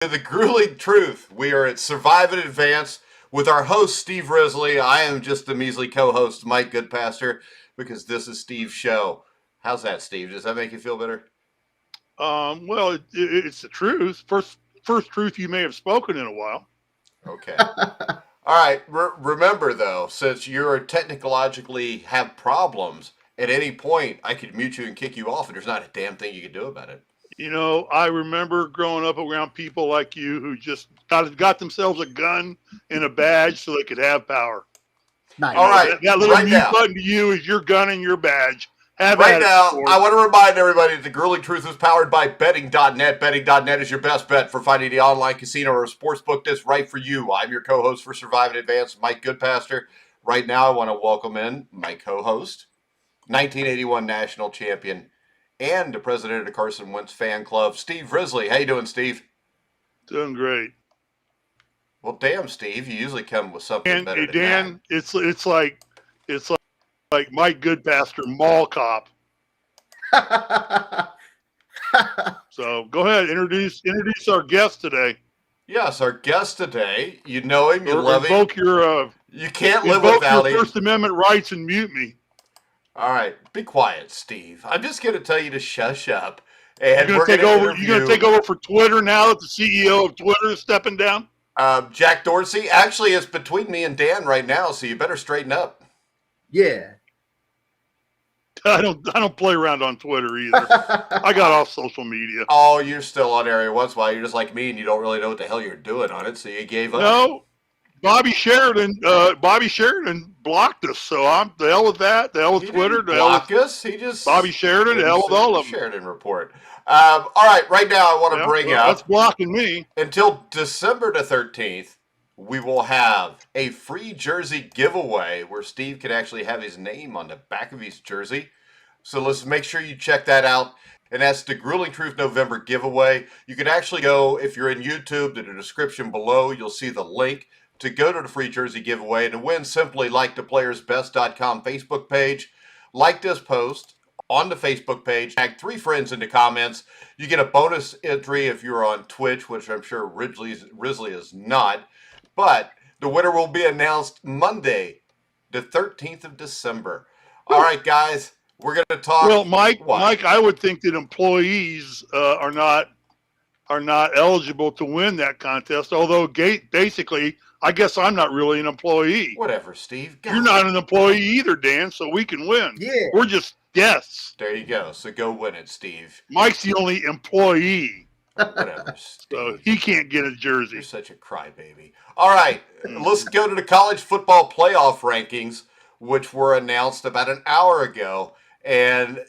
The grueling truth. We are at Survive in Advance with our host, Steve Risley. I am just the measly co-host, Mike Goodpaster, because this is Steve's show. How's that, Steve? Does that make you feel better? It's the truth. First truth you may have spoken in a while. Okay. All right. Remember, though, since you're technologically have problems, at any point I could mute you and kick you off, and there's not a damn thing you can do about it. I remember growing up around people like you who just got themselves a gun and a badge so they could have power. Nice. All right. That little right mute now. button to you is your gun and your badge. Right now, I want to remind everybody that the Grueling Truth is powered by Betting.net. Betting.net is your best bet for finding the online casino or sportsbook that's right for you. I'm your co-host for Survive in Advance, Mike Goodpaster. Right now, I want to welcome in my co-host, 1981 national champion, and the president of the Carson Wentz fan club, Steve Risley. How you doing, Steve? Doing great. Well, damn, Steve, you usually come with something better than Dan, it's like Mike Goodpaster, mall cop. So go ahead, introduce our guest today. Yes, our guest today. You know him, you love him. Invoke your you can't live without him. First Amendment rights and mute me. All right, be quiet, Steve. I'm just going to tell you to shush up. And you're going to take over for Twitter now that the CEO of Twitter is stepping down? Jack Dorsey. Actually, it's between me and Dan right now, so you better straighten up. Yeah. I don't play around on Twitter either. I got off social media. Oh, you're still on there once in a while. You're just like me, and you don't really know what the hell you're doing on it, so you gave up. No, Bobby Sheridan blocked us, so I'm the hell with that. The hell with Twitter. The hell with us. He just Bobby Sheridan. The hell with all of them. Sheridan report. All right, right now I want to bring up. That's blocking me Until December the 13th. We will have a free jersey giveaway where Steve can actually have his name on the back of his jersey. So let's make sure you check that out. And that's the Grueling Truth November giveaway. You can actually go, if you're in YouTube, to the description below, you'll see the link to go to the free jersey giveaway. And to win, simply like the playersbest.com Facebook page, like this post on the Facebook page, tag 3 friends in the comments. You get a bonus entry if you're on Twitch, which I'm sure Risley is not. But the winner will be announced Monday, the 13th of December. All right, guys, we're going to talk. Well, Mike, I would think that employees are not eligible to win that contest. Although, basically, I guess I'm not really an employee. Whatever, Steve. You're not an employee either, Dan, so we can win. Yeah. We're just guests. There you go. So go win it, Steve. Mike's the only employee. Whatever, Steve. So he can't get a jersey. You're such a crybaby. All right, let's go to the college football playoff rankings, which were announced about an hour ago. And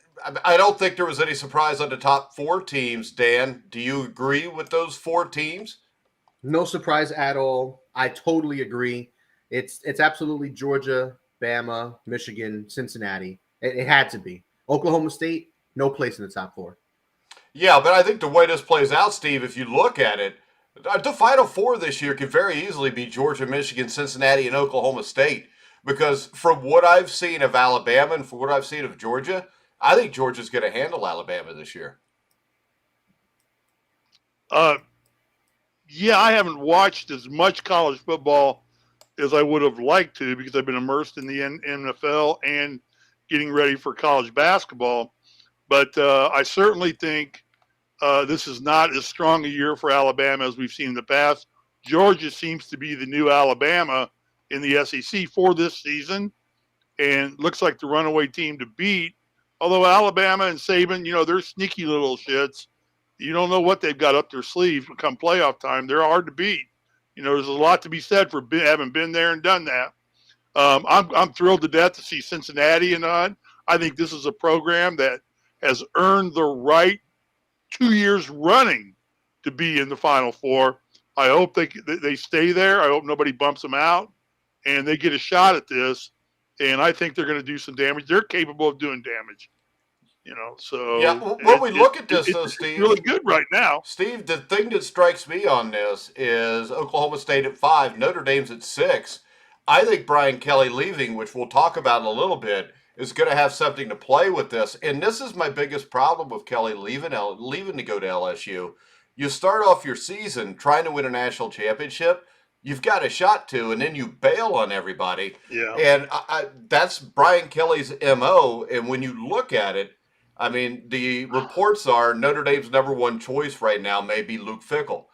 I don't think there was any surprise on the top 4 teams. Dan, do you agree with those 4 teams? No surprise at all. I totally agree. It's absolutely Georgia, Bama, Michigan, Cincinnati. It had to be. Oklahoma State, no place in the top 4. Yeah, but I think the way this plays out, Steve, if you look at it, the Final 4 this year could very easily be Georgia, Michigan, Cincinnati, and Oklahoma State. Because from what I've seen of Alabama and from what I've seen of Georgia, I think Georgia's going to handle Alabama this year. Yeah, I haven't watched as much college football as I would have liked to because I've been immersed in the NFL and getting ready for college basketball. But I certainly think this is not as strong a year for Alabama as we've seen in the past. Georgia seems to be the new Alabama in the SEC for this season and looks like the runaway team to beat. Although Alabama and Saban, they're sneaky little shits. You don't know what they've got up their sleeves come playoff time. They're hard to beat. There's a lot to be said for having been there and done that. I'm thrilled to death to see Cincinnati and on. I think this is a program that has earned the right 2 years running to be in the Final 4. I hope they stay there. I hope nobody bumps them out, and they get a shot at this. And I think they're going to do some damage. They're capable of doing damage. So yeah. When we look at this, though, Steve, it's really good right now. Steve, the thing that strikes me on this is Oklahoma State at 5, Notre Dame's at 6. I think Brian Kelly leaving, which we'll talk about in a little bit, is going to have something to play with this. And this is my biggest problem with Kelly leaving to go to LSU. You start off your season trying to win a national championship. You've got a shot to, and then you bail on everybody. Yeah. And that's Brian Kelly's MO. And when you look at it, I mean, the reports are Notre Dame's number one choice right now may be Luke Fickell.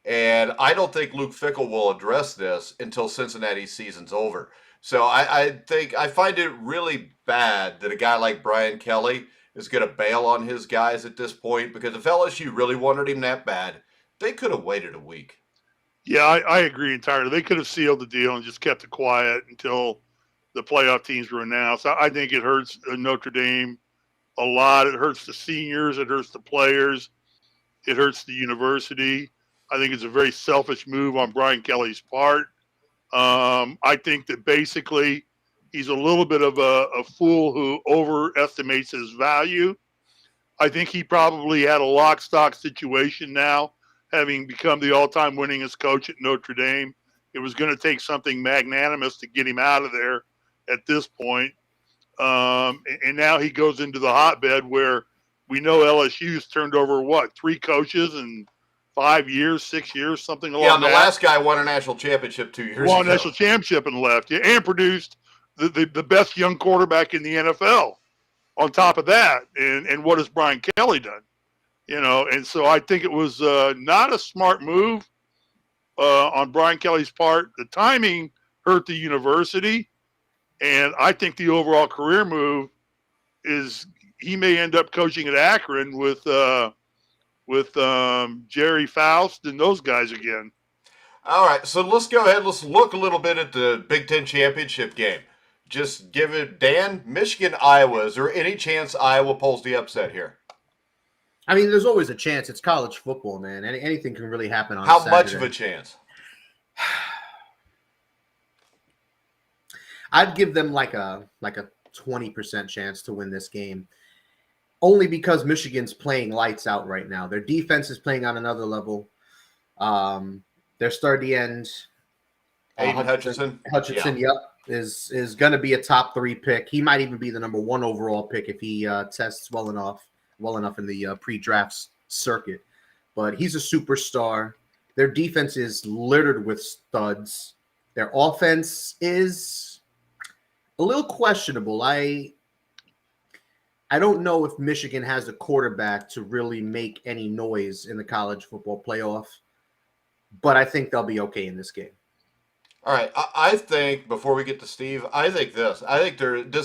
And I don't think Luke Fickell will address this until Cincinnati's season's over. So I find it really bad that a guy like Brian Kelly is going to bail on his guys at this point, because if LSU really wanted him that bad, they could have waited a week. Yeah, I agree entirely. They could have sealed the deal and just kept it quiet until the playoff teams were announced. I think it hurts Notre Dame a lot. It hurts the seniors. It hurts the players. It hurts the university. I think it's a very selfish move on Brian Kelly's part. I think that basically he's a little bit of a fool who overestimates his value. I think he probably had a lock stock situation now, having become the all-time winningest coach at Notre Dame. It was going to take something magnanimous to get him out of there at this point. And now he goes into the hotbed where we know LSU's turned over, 3 coaches in 5 years, 6 years, something along that. Yeah, the last guy won a national championship 2 years ago. Won a national championship and left. Yeah, and produced the best young quarterback in the NFL on top of that. And what has Brian Kelly done? And so I think it was not a smart move on Brian Kelly's part. The timing hurt the university, and I think the overall career move is he may end up coaching at Akron with Jerry Faust and those guys again. All right, so let's go ahead. Let's look a little bit at the Big Ten championship game. Just give it, Dan, Michigan, Iowa. Is there any chance Iowa pulls the upset here? I mean, there's always a chance. It's college football, man. Anything can really happen on How Saturday. much of a chance? I'd give them like a 20% chance to win this game, only because Michigan's playing lights out right now. Their defense is playing on another level. Their sturdy end, Aiden Hutchinson. Yep, is going to be a top 3 pick. He might even be the number 1 overall pick if he tests well enough in the pre-draft circuit. But he's a superstar. Their defense is littered with studs. Their offense is a little questionable. I don't know if Michigan has a quarterback to really make any noise in the college football playoff, but I think they'll be okay in this game. All right, I think, before we get to Steve, I think this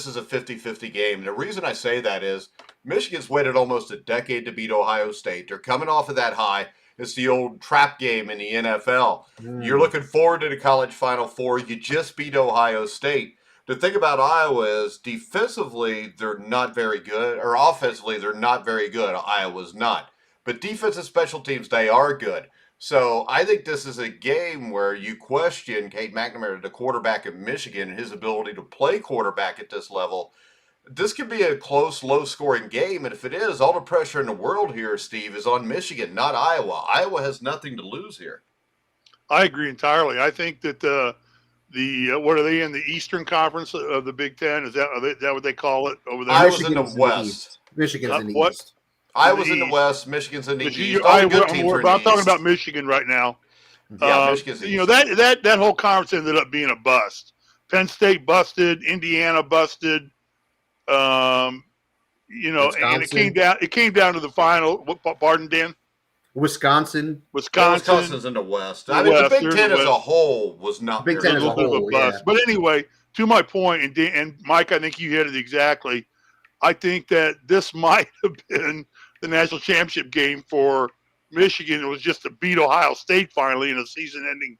is a 50-50 game. And the reason I say that is Michigan's waited almost a decade to beat Ohio State. They're coming off of that high. It's the old trap game in the NFL. You're looking forward to the college Final Four. You just beat Ohio State. The thing about Iowa is defensively, they're not very good, or offensively, they're not very good. Iowa's not. But defensive special teams, they are good. So I think this is a game where you question Cade McNamara, the quarterback of Michigan, and his ability to play quarterback at this level. This could be a close, low-scoring game, and if it is, all the pressure in the world here, Steve, is on Michigan, not Iowa. Iowa has nothing to lose here. I agree entirely. I think that the what are they in the Eastern Conference of the Big Ten? Is that what they call it over there? Iowa's in the West. Michigan's in the East. Iowa's in the West. Michigan's in the East. I'm talking about Michigan right now. Yeah, Michigan's in the East. That whole conference ended up being a bust. Penn State busted. Indiana busted. And it came down to the final. Pardon, Dan? Wisconsin's in the West. I mean, the Big Ten as a whole was not Big Ten as a whole, bust. But anyway, to my point, and Mike, I think you hit it exactly. I think that this might have been the national championship game for Michigan. It was just to beat Ohio State finally in a season-ending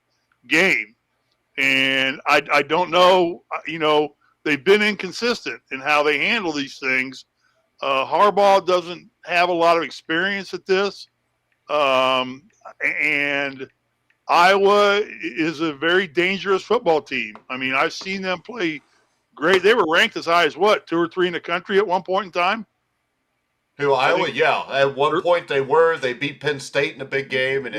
game. And I don't know, they've been inconsistent in how they handle these things. Harbaugh doesn't have a lot of experience at this. And Iowa is a very dangerous football team. I mean, I've seen them play great. They were ranked as high as 2 or 3 in the country at one point in time. Iowa? Yeah. At one point they were. They beat Penn State in a big game, and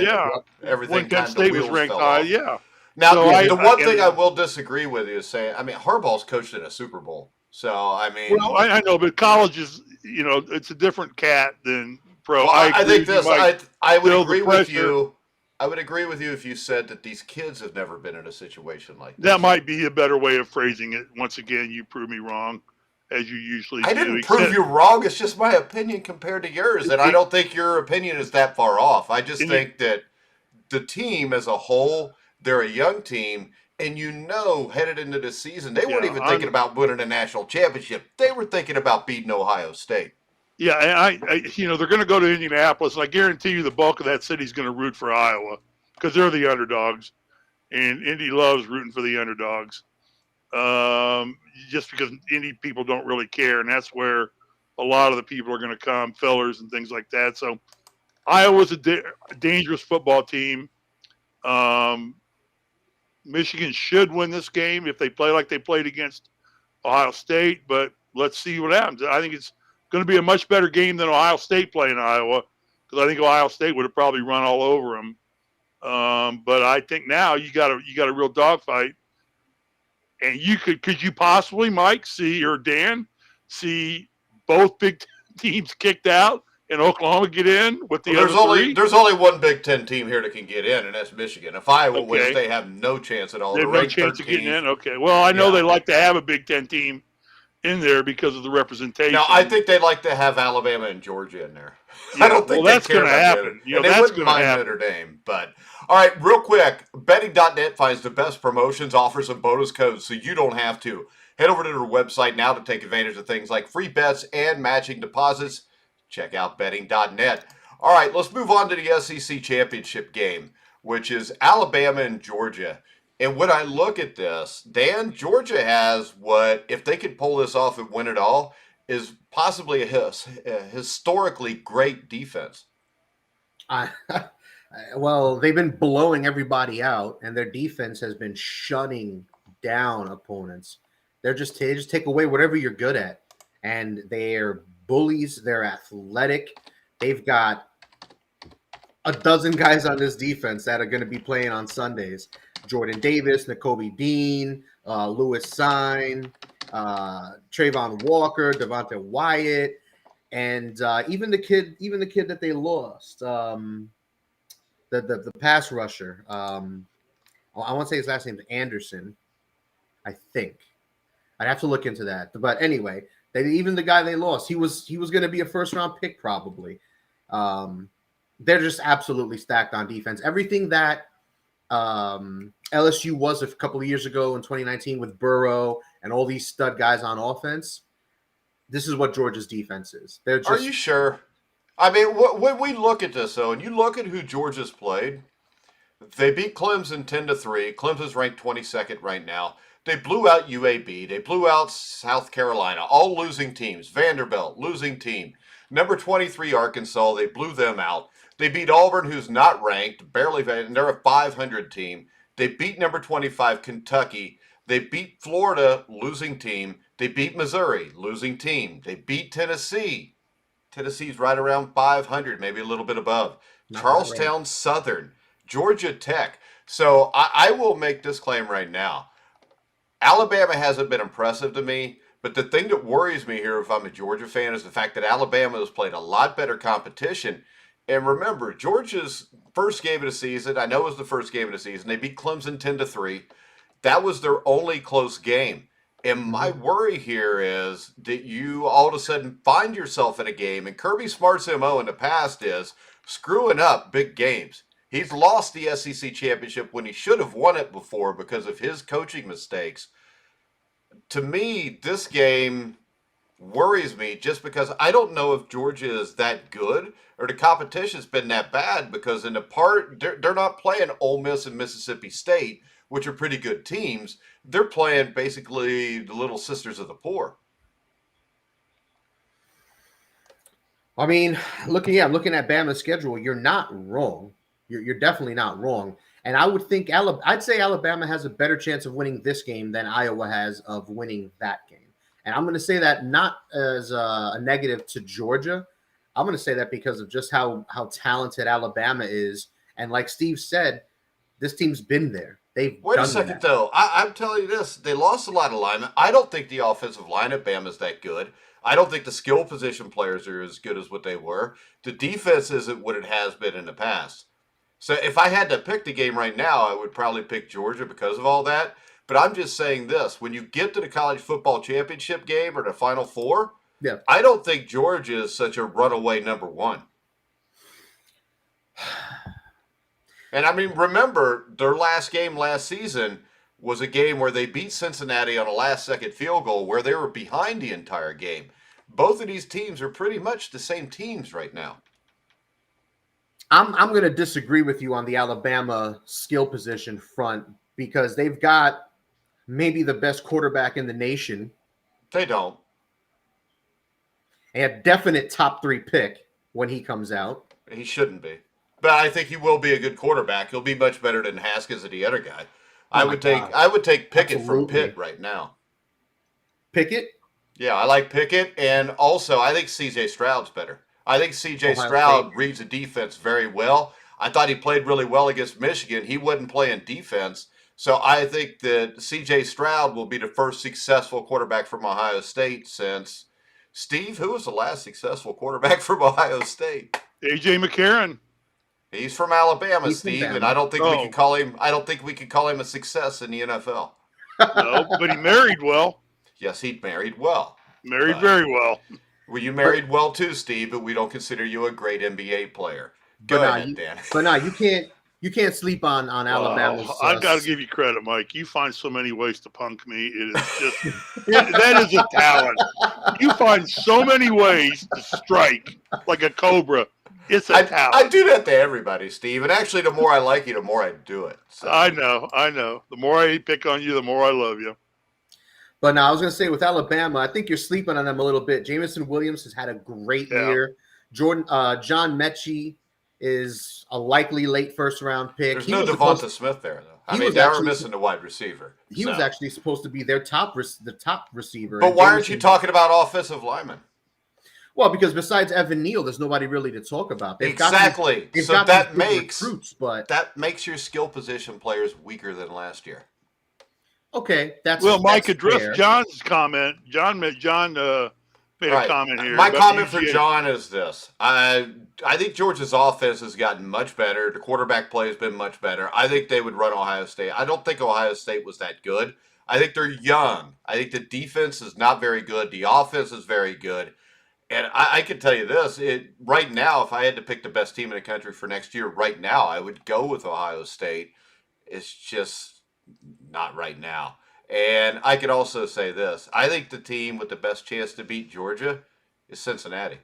everything. When Penn State was ranked high, yeah. Now, the one thing I will disagree with you is saying, I mean, Harbaugh's coached in a Super Bowl. So, I mean. Well, I know, but college is, it's a different cat than pro. Well, I agree think with you, this. Mike. I would Still, agree the with pressure, you. I would agree with you if you said that these kids have never been in a situation like that this. might be a better way of phrasing it. Once again, you prove me wrong, as you usually I do. didn't prove you wrong. It's just my opinion compared to yours, and I don't think your opinion is that far off. I just think that the team as a whole, they're a young team, and headed into the season, they weren't even thinking about winning a national championship. They were thinking about beating Ohio State. Yeah, and they're going to go to Indianapolis, and I guarantee you the bulk of that city's going to root for Iowa because they're the underdogs, and Indy loves rooting for the underdogs. Just because Indy people don't really care, and that's where a lot of the people are going to come, fillers and things like that. So Iowa's a dangerous football team. Michigan should win this game if they play like they played against Ohio State, but let's see what happens. I think it's going to be a much better game than Ohio State playing Iowa because I think Ohio State would have probably run all over them. But I think now you got a real dogfight, and could you possibly, Mike, or Dan, see both big teams kicked out and Oklahoma get in with the other three? There's only one Big Ten team here that can get in, and that's Michigan. If Iowa wins, they have no chance at all. They have They're no ranked chance of getting 13th. in. Okay, well I know they like to have a Big Ten team in there because of the representation. Now, I think they'd like to have Alabama and Georgia in there. Yeah, I don't think that's going to happen. And they wouldn't mind Notre Dame. But, all right, real quick, betting.net finds the best promotions, offers, and bonus codes so you don't have to. Head over to their website now to take advantage of things like free bets and matching deposits. Check out betting.net. All right, let's move on to the SEC championship game, which is Alabama and Georgia. And when I look at this, Dan, Georgia has what, if they could pull this off and win it all, is possibly a historically great defense. Well, they've been blowing everybody out, and their defense has been shutting down opponents. They just take away whatever you're good at, and they're bullies. They're athletic. They've got a dozen guys on this defense that are going to be playing on Sundays. Jordan Davis, Nakobe Dean, Lewis Sine, Trayvon Walker, Devontae Wyatt, and even the kid that they lost, the pass rusher. I want to say his last name is Anderson, I think. I'd have to look into that. But anyway, even the guy they lost, he was going to be a first round pick probably. They're just absolutely stacked on defense. Everything that LSU was a couple of years ago in 2019 with Burrow and all these stud guys on offense, this is what Georgia's defense is. They're just. Are you sure? I mean, when we look at this, though, and you look at who Georgia's played, they beat Clemson 10-3. Clemson's ranked 22nd right now. They blew out UAB. They blew out South Carolina, all losing teams. Vanderbilt, losing team. Number 23, Arkansas, they blew them out. They beat Auburn, who's not ranked, barely, and they're a 500 team. They beat number 25, Kentucky. They beat Florida, losing team. They beat Missouri, losing team. They beat Tennessee. Tennessee's right around 500, maybe a little bit above. Charlestown Southern, Georgia Tech. So I will make this claim right now. Alabama hasn't been impressive to me, but the thing that worries me here if I'm a Georgia fan is the fact that Alabama has played a lot better competition. And remember, Georgia's first game of the season, I know it was the first game of the season, they beat Clemson 10-3. That was their only close game. And my worry here is that you all of a sudden find yourself in a game, and Kirby Smart's MO in the past is screwing up big games. He's lost the SEC championship when he should have won it before because of his coaching mistakes. To me, this game worries me just because I don't know if Georgia is that good or the competition's been that bad because in the part, they're not playing Ole Miss and Mississippi State, which are pretty good teams. They're playing basically the little sisters of the poor. I mean, looking at Bama's schedule, you're not wrong. You're definitely not wrong. And I would think I'd say Alabama has a better chance of winning this game than Iowa has of winning that game. And I'm going to say that not as a negative to Georgia. I'm going to say that because of just how talented Alabama is. And like Steve said, this team's been there. Wait a second, though. I'm telling you this. They lost a lot of linemen. I don't think the offensive line at Bama is that good. I don't think the skill position players are as good as what they were. The defense isn't what it has been in the past. So if I had to pick the game right now, I would probably pick Georgia because of all that. But I'm just saying this: when you get to the college football championship game or the Final Four, Yeah. I don't think Georgia is such a runaway number one. And I mean, remember their last game last season was a game where they beat Cincinnati on a last-second field goal where they were behind the entire game. Both of these teams are pretty much the same teams right now. I'm going to disagree with you on the Alabama skill position front because they've got maybe the best quarterback in the nation. They don't. A definite top 3 pick when he comes out. He shouldn't be. But I think he will be a good quarterback. He'll be much better than Haskins and the other guy. I would take Pickett from Pitt right now. Pickett? Yeah, I like Pickett, and also I think C.J. Stroud's better. I think C.J. Ohio Stroud State. reads the defense very well. I thought he played really well against Michigan. He wasn't playing defense. So I think that C.J. Stroud will be the first successful quarterback from Ohio State since Steve, who was the last successful quarterback from Ohio State? A.J. McCarron. He's from Alabama, He's from Steve, Bama. and I don't think we can call him. I don't think we can call him a success in the NFL. No, but he married well. Yes, he married well. Married very well. Well, you married well too, Steve, but we don't consider you a great NBA player. Go ahead, Dan. But no, you can't sleep on Alabama's. I've got to give you credit, Mike. You find so many ways to punk me. It is just that is a talent. You find so many ways to strike like a cobra. It's a talent. I do that to everybody, Steve. And actually, the more I like you, the more I do it. So. I know. The more I pick on you, the more I love you. But now I was going to say with Alabama, I think you're sleeping on them a little bit. Jamison Williams has had a great year. John Mechie is a likely late first-round pick. There's no Devonta Smith there, though. I mean, they were missing the wide receiver. He was actually supposed to be their top receiver. But why aren't you talking about offensive linemen? Well, because besides Evan Neal, there's nobody really to talk about. Exactly. So that makes your skill position players weaker than last year. Okay, Mike, address John's comment. John made a comment here. My comment for John is this: I think Georgia's offense has gotten much better. The quarterback play has been much better. I think they would run Ohio State. I don't think Ohio State was that good. I think they're young. I think the defense is not very good. The offense is very good. And I can tell you this, right now, if I had to pick the best team in the country for next year, right now, I would go with Ohio State. It's just not right now. And I could also say this. I think the team with the best chance to beat Georgia is Cincinnati.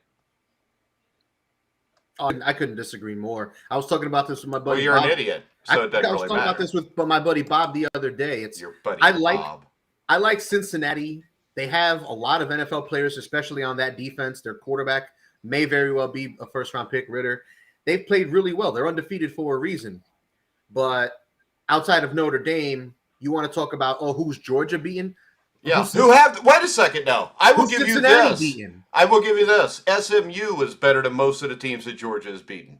Oh, I couldn't disagree more. I was talking about this with my buddy. Well, you're Bob. an idiot, so it doesn't really matter. I was talking about this with my buddy Bob the other day. Your buddy Bob. I like Cincinnati. They have a lot of NFL players, especially on that defense. Their quarterback may very well be a first-round pick, Ritter. They've played really well. They're undefeated for a reason. But outside of Notre Dame, you want to talk about, who's Georgia beating? Yeah. Wait a second now. I will give you this. Beating? I will give you this. SMU is better than most of the teams that Georgia has beaten.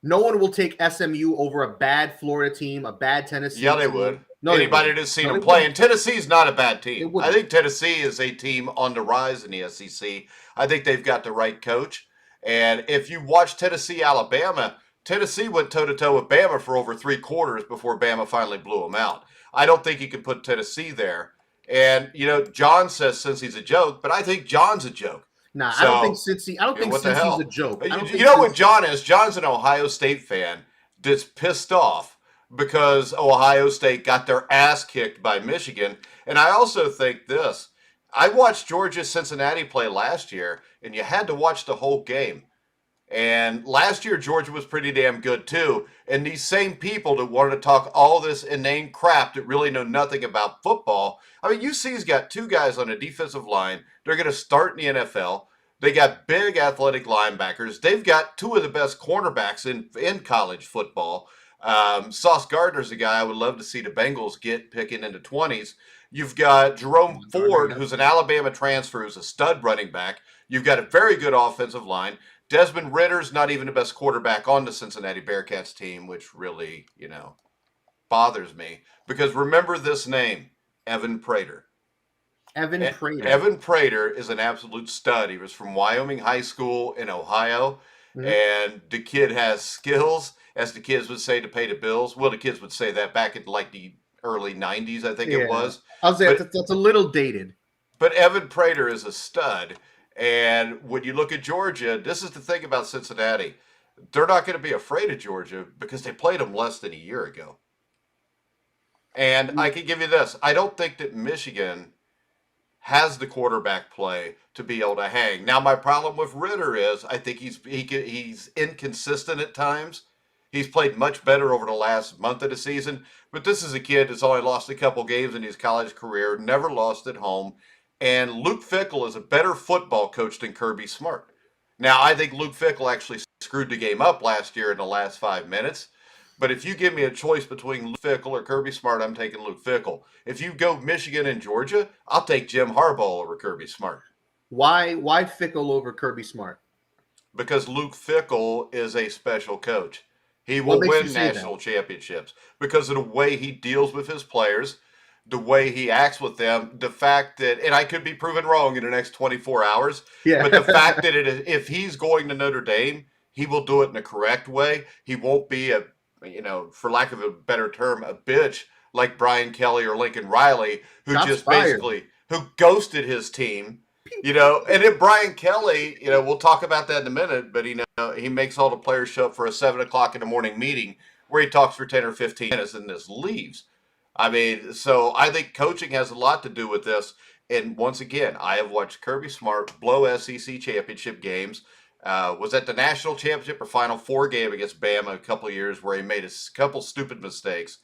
No one will take SMU over a bad Florida team, a bad Tennessee team. Yeah, they would. No, anybody that's seen them play. And Tennessee's not a bad team. I think Tennessee is a team on the rise in the SEC. I think they've got the right coach. And if you watch Tennessee, Alabama, Tennessee went toe-to-toe with Bama for over 3 quarters before Bama finally blew them out. I don't think you can put Tennessee there. And, John says Cincy's a joke, but I think John's a joke. Nah, I don't think Cincy's a joke. You know what John is? John's an Ohio State fan that's pissed off because Ohio State got their ass kicked by Michigan. And I also think this. I watched Georgia-Cincinnati play last year, and you had to watch the whole game. And last year, Georgia was pretty damn good, too. And these same people that wanted to talk all this inane crap that really know nothing about football. I mean, UC's got 2 guys on a defensive line. They're going to start in the NFL. They got big athletic linebackers. They've got 2 of the best cornerbacks in college football. Sauce Gardner's a guy I would love to see the Bengals get picking in the 20s. You've got Jerome Ford, who's an Alabama transfer, who's a stud running back. You've got a very good offensive line. Desmond Ritter's not even the best quarterback on the Cincinnati Bearcats team, which really, bothers me. Because remember this name, Evan Prater. Evan Prater. Evan Prater is an absolute stud. He was from Wyoming High School in Ohio, and the kid has skills, as the kids would say, to pay the bills. Well, the kids would say that back in like the early 90s, I think it was. I was saying that's a little dated. But Evan Prater is a stud. And when you look at Georgia, this is the thing about Cincinnati. They're not going to be afraid of Georgia because they played them less than a year ago. And I can give you this. I don't think that Michigan has the quarterback play to be able to hang. Now, my problem with Ritter is I think he's inconsistent at times. He's played much better over the last month of the season, but this is a kid that's only lost a couple games in his college career, never lost at home, and Luke Fickell is a better football coach than Kirby Smart. Now, I think Luke Fickell actually screwed the game up last year in the last 5 minutes. But if you give me a choice between Luke Fickell or Kirby Smart, I'm taking Luke Fickell. If you go Michigan and Georgia, I'll take Jim Harbaugh over Kirby Smart. Why Fickell over Kirby Smart? Because Luke Fickell is a special coach. He will win national championships because of the way he deals with his players, the way he acts with them, the fact that, and I could be proven wrong in the next 24 hours, but the fact that if he's going to Notre Dame, he will do it in a correct way. He won't be for lack of a better term, a bitch like Brian Kelly or Lincoln Riley, who who ghosted his team, and then Brian Kelly, we'll talk about that in a minute, but he makes all the players show up for a 7:00 in the morning meeting where he talks for 10 or 15 minutes and just leaves. I mean, so I think coaching has a lot to do with this. And once again, I have watched Kirby Smart blow SEC championship games. Was at the national championship or Final Four game against Bama a couple of years where he made a couple stupid mistakes.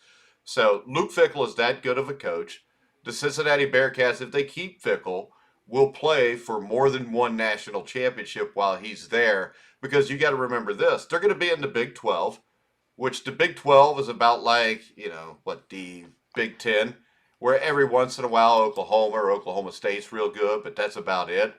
So Luke Fickell is that good of a coach. The Cincinnati Bearcats, if they keep Fickell, will play for more than one national championship while he's there. Because you got to remember this. They're going to be in the Big 12, which the Big 12 is about like, the Big 10, where every once in a while Oklahoma or Oklahoma State's real good, but that's about it.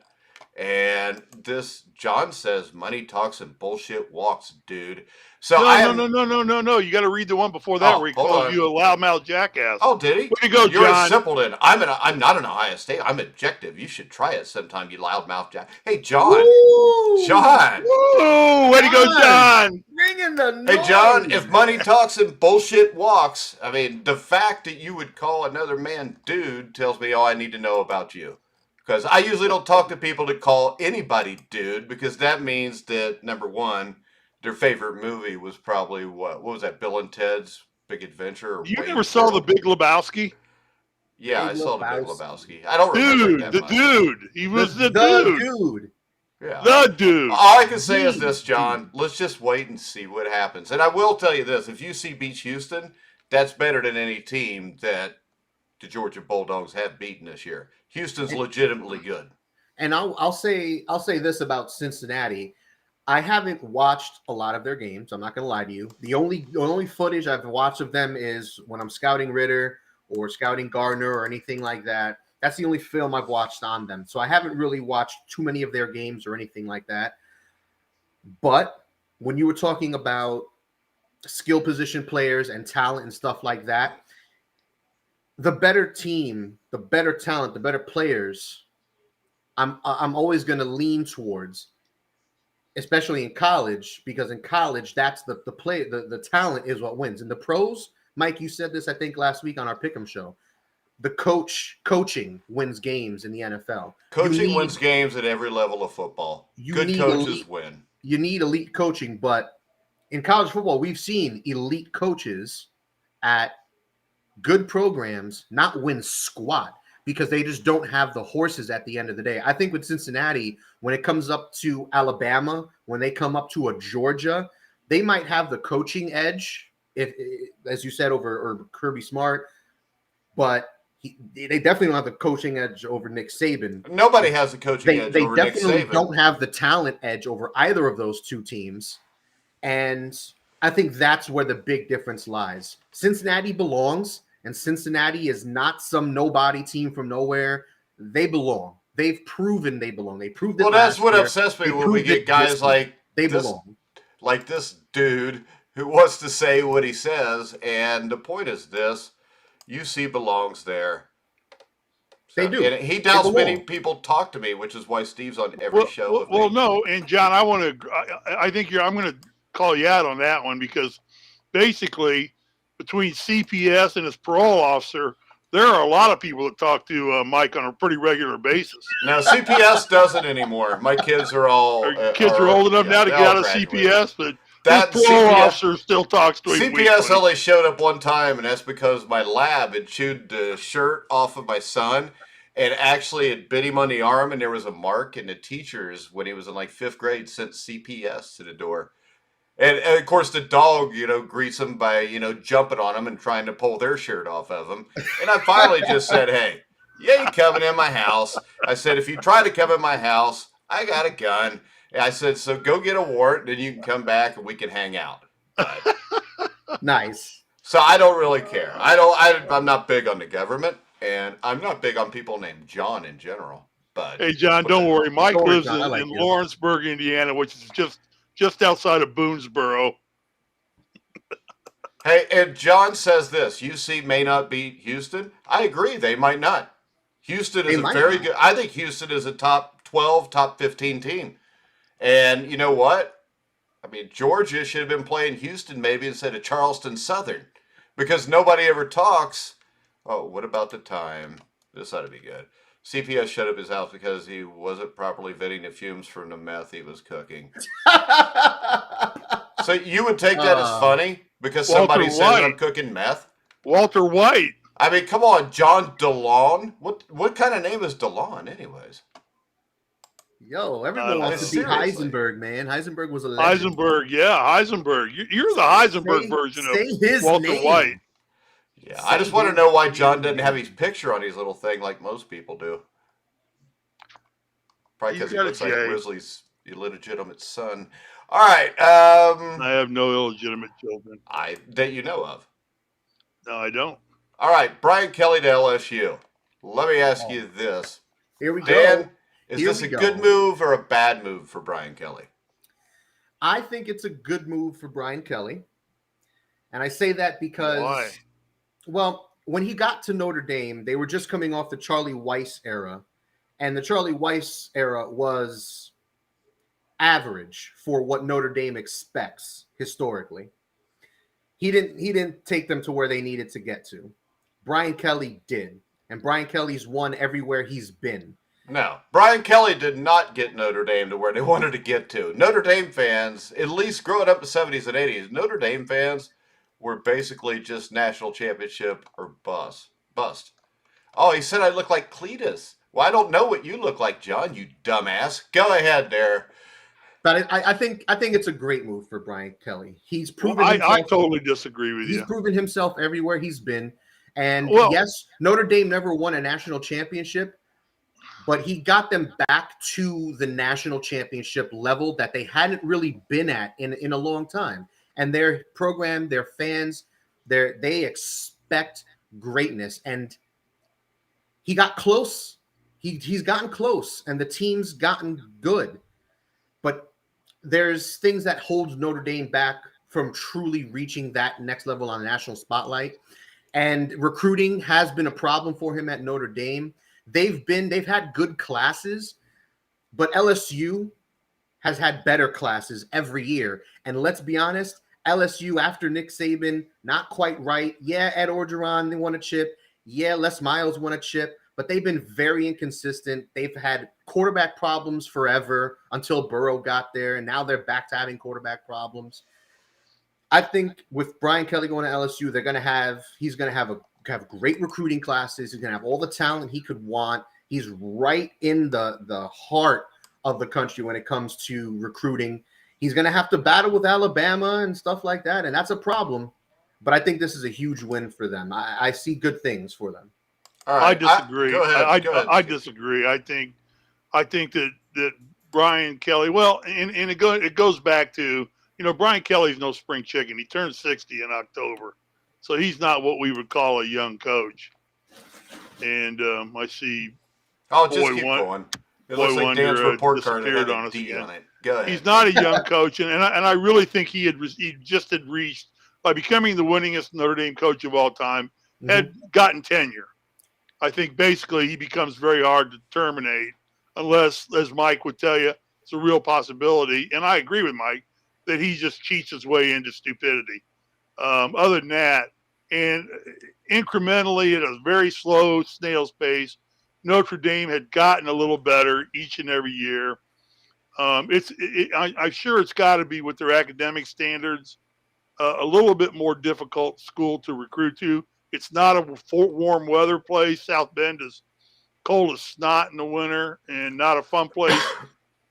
And this, John says, money talks and bullshit walks, dude. So No. You got to read the one before that where he calls you a loudmouth jackass. Oh, did he? Way to go, You're John. a simpleton. I'm not an Ohio State. I'm objective. You should try it sometime, you loudmouth jack. Hey, John. Woo! John. Woo! Way to go, John. Ringing the noise. Hey, John, if money talks and bullshit walks, I mean, the fact that you would call another man dude tells me all I need to know about you. Because I usually don't talk to people that call anybody dude, because that means that, number one, their favorite movie was probably what was that, Bill and Ted's Big Adventure? Or You never saw The Big Lebowski? Yeah, I saw The Big Lebowski. I don't remember that much. Dude. He was the dude. Yeah. The dude. All I can say is this, John. Let's just wait and see what happens. And I will tell you this. If UC beats Houston, that's better than any team that the Georgia Bulldogs have beaten this year. Houston's legitimately good. And I'll say this about Cincinnati. I haven't watched a lot of their games. I'm not going to lie to you. The only footage I've watched of them is when I'm scouting Ritter or scouting Gardner or anything like that. That's the only film I've watched on them. So I haven't really watched too many of their games or anything like that. But when you were talking about skill position players and talent and stuff like that, the better team, the better talent, the better players, I'm always going to lean towards, especially in college, because in college, that's the talent is what wins. In the pros, Mike, you said this, I think, last week on our Pick'em show. The coaching wins games in the NFL. Coaching wins games at every level of football. Good coaches win. You need elite coaching, but in college football, we've seen elite coaches at good programs not win squat because they just don't have the horses at the end of the day. I think with Cincinnati, when it comes up to Alabama, when they come up to a Georgia, they might have the coaching edge, if as you said, over Kirby Smart, but they definitely don't have the coaching edge over Nick Saban. Nobody has the coaching edge over Nick Saban. They definitely don't have the talent edge over either of those two teams. And I think that's where the big difference lies. Cincinnati belongs, and Cincinnati is not some nobody team from nowhere. They belong. They've proven they belong. They proved it. Well, that's what upsets me when we get guys like they belong. Like this dude who wants to say what he says. And the point is this: UC belongs there. They do. And he doubts They many belong. people talk to me, which is why Steve's on every show with me. No, and John, I think I'm going to call you out on that one because basically between CPS and his parole officer, there are a lot of people that talk to Mike on a pretty regular basis. Now CPS doesn't anymore. My kids are all Kids are old enough now to they get all out of graduated. CPS, but That his parole CPS officer still talks to him CPS weekly. only showed up one time, and that's because my lab had chewed the shirt off of my son and actually it bit him on the arm, and there was a mark. And the teachers, when he was in like 5th grade, sent CPS to the door. And of course, the dog, greets him by, jumping on him and trying to pull their shirt off of him. And I finally just said, hey, you ain't coming in my house. I said, if you try to come in my house, I got a gun. And I said, so go get a warrant, then you can come back and we can hang out. But, Nice. so I don't really care. I'm not big on the government, and I'm not big on people named John in general. But Hey, John, don't worry. Mike Don't worry, lives John, I in like you. Lawrenceburg, Indiana, which is just outside of Boonesboro. Hey, and John says this: UC may not beat Houston. I agree; they might not. Houston is They a might very not. good. I think Houston is a top 12, top 15 team. And you know what? I mean, Georgia should have been playing Houston maybe instead of Charleston Southern, because nobody ever talks. Oh, what about the time? This ought to be good. CPS shut up his house because he wasn't properly vetting the fumes from the meth he was cooking. So you would take that as funny because somebody Walter says that I'm White. cooking meth? Walter White. I mean, come on, John DeLon. What kind of name is DeLon, anyways? Yo, everyone wants to be seriously. Heisenberg, man. Heisenberg was a legend. Heisenberg. Yeah, Heisenberg. You're the Heisenberg version Say of his Walter name. White. Yeah, I just want to know why John doesn't have his picture on his little thing like most people do. Probably because he looks like Risley's illegitimate son. All right. I have no illegitimate children. That you know of. No, I don't. All right, Brian Kelly to LSU. Let me ask you this. Here we Dan, go. is this a good move or a bad move for Brian Kelly? I think it's a good move for Brian Kelly. And I say that because, Why? Well, when he got to Notre Dame, they were just coming off the Charlie Weiss era. And the Charlie Weiss era was average for what Notre Dame expects historically. He didn't take them to where they needed to get to. Brian Kelly did. And Brian Kelly's won everywhere he's been. No, Brian Kelly did not get Notre Dame to where they wanted to get to. Notre Dame fans, at least growing up in the 70s and 80s, Notre Dame fans were basically just national championship or bust. Oh, he said I look like Cletus. Well, I don't know what you look like, John, you dumbass. Go ahead there. But I think it's a great move for Brian Kelly. He's proven I totally disagree with you. He's proven himself everywhere he's been. And yes, Notre Dame never won a national championship, but he got them back to the national championship level that they hadn't really been at in a long time. And their program, their fans, they expect greatness. And he got close. He's gotten close, and the team's gotten good. But there's things that hold Notre Dame back from truly reaching that next level on the national spotlight. And recruiting has been a problem for him at Notre Dame. They've had good classes, but LSU has had better classes every year. And let's be honest, LSU after Nick Saban, not quite right. Yeah, Ed Orgeron, they won a chip. Yeah, Les Miles won a chip, but they've been very inconsistent. They've had quarterback problems forever until Burrow got there, and now they're back to having quarterback problems. I think with Brian Kelly going to LSU, he's going to have great recruiting classes. He's going to have all the talent he could want. He's right in the heart of the country when it comes to recruiting. He's going to have to battle with Alabama and stuff like that, and that's a problem. But I think this is a huge win for them. I see good things for them. All right. I disagree. Go ahead. I disagree. I think that Brian Kelly. Well, and it goes back to, Brian Kelly's no spring chicken. He turned 60 in October, so he's not what we would call a young coach. And I see. Oh, just keep going. It looks like Dan's report card had on a us D again. on it. Go ahead. He's not a young coach, and I really think he just had reached, by becoming the winningest Notre Dame coach of all time, had gotten tenure. I think basically he becomes very hard to terminate unless, as Mike would tell you, it's a real possibility. And I agree with Mike that he just cheats his way into stupidity. Other than that, and incrementally at a very slow snail's pace, Notre Dame had gotten a little better each and every year. I'm sure it's got to be with their academic standards, a little bit more difficult school to recruit to. It's not a warm weather place. South Bend is cold as snot in the winter and not a fun place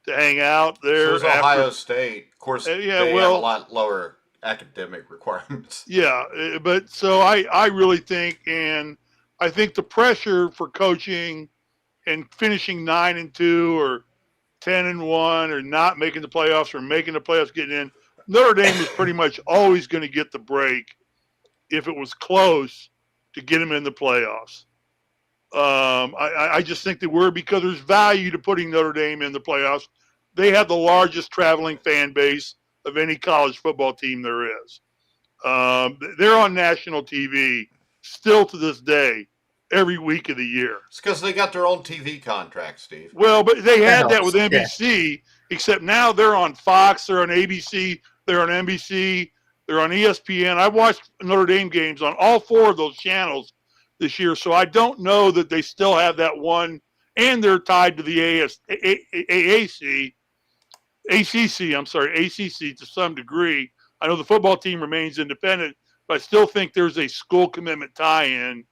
to hang out there. So is Ohio State. Of course, they have a lot lower academic requirements. Yeah, but so I really think, and I think the pressure for coaching and finishing 9-2 or 10-1 or not making the playoffs or making the playoffs getting in, Notre Dame was pretty much always going to get the break if it was close to get them in the playoffs. I just think that because there's value to putting Notre Dame in the playoffs. They have the largest traveling fan base of any college football team there is. They're on national TV still to this day, every week of the year. It's because they got their own TV contract, Steve. Well, but they had that with NBC, except now they're on Fox, they're on ABC, they're on NBC, they're on ESPN. I've watched Notre Dame games on all 4 of those channels this year, so I don't know that they still have that one, and they're tied to the ACC to some degree. I know the football team remains independent, but I still think there's a school commitment tie-in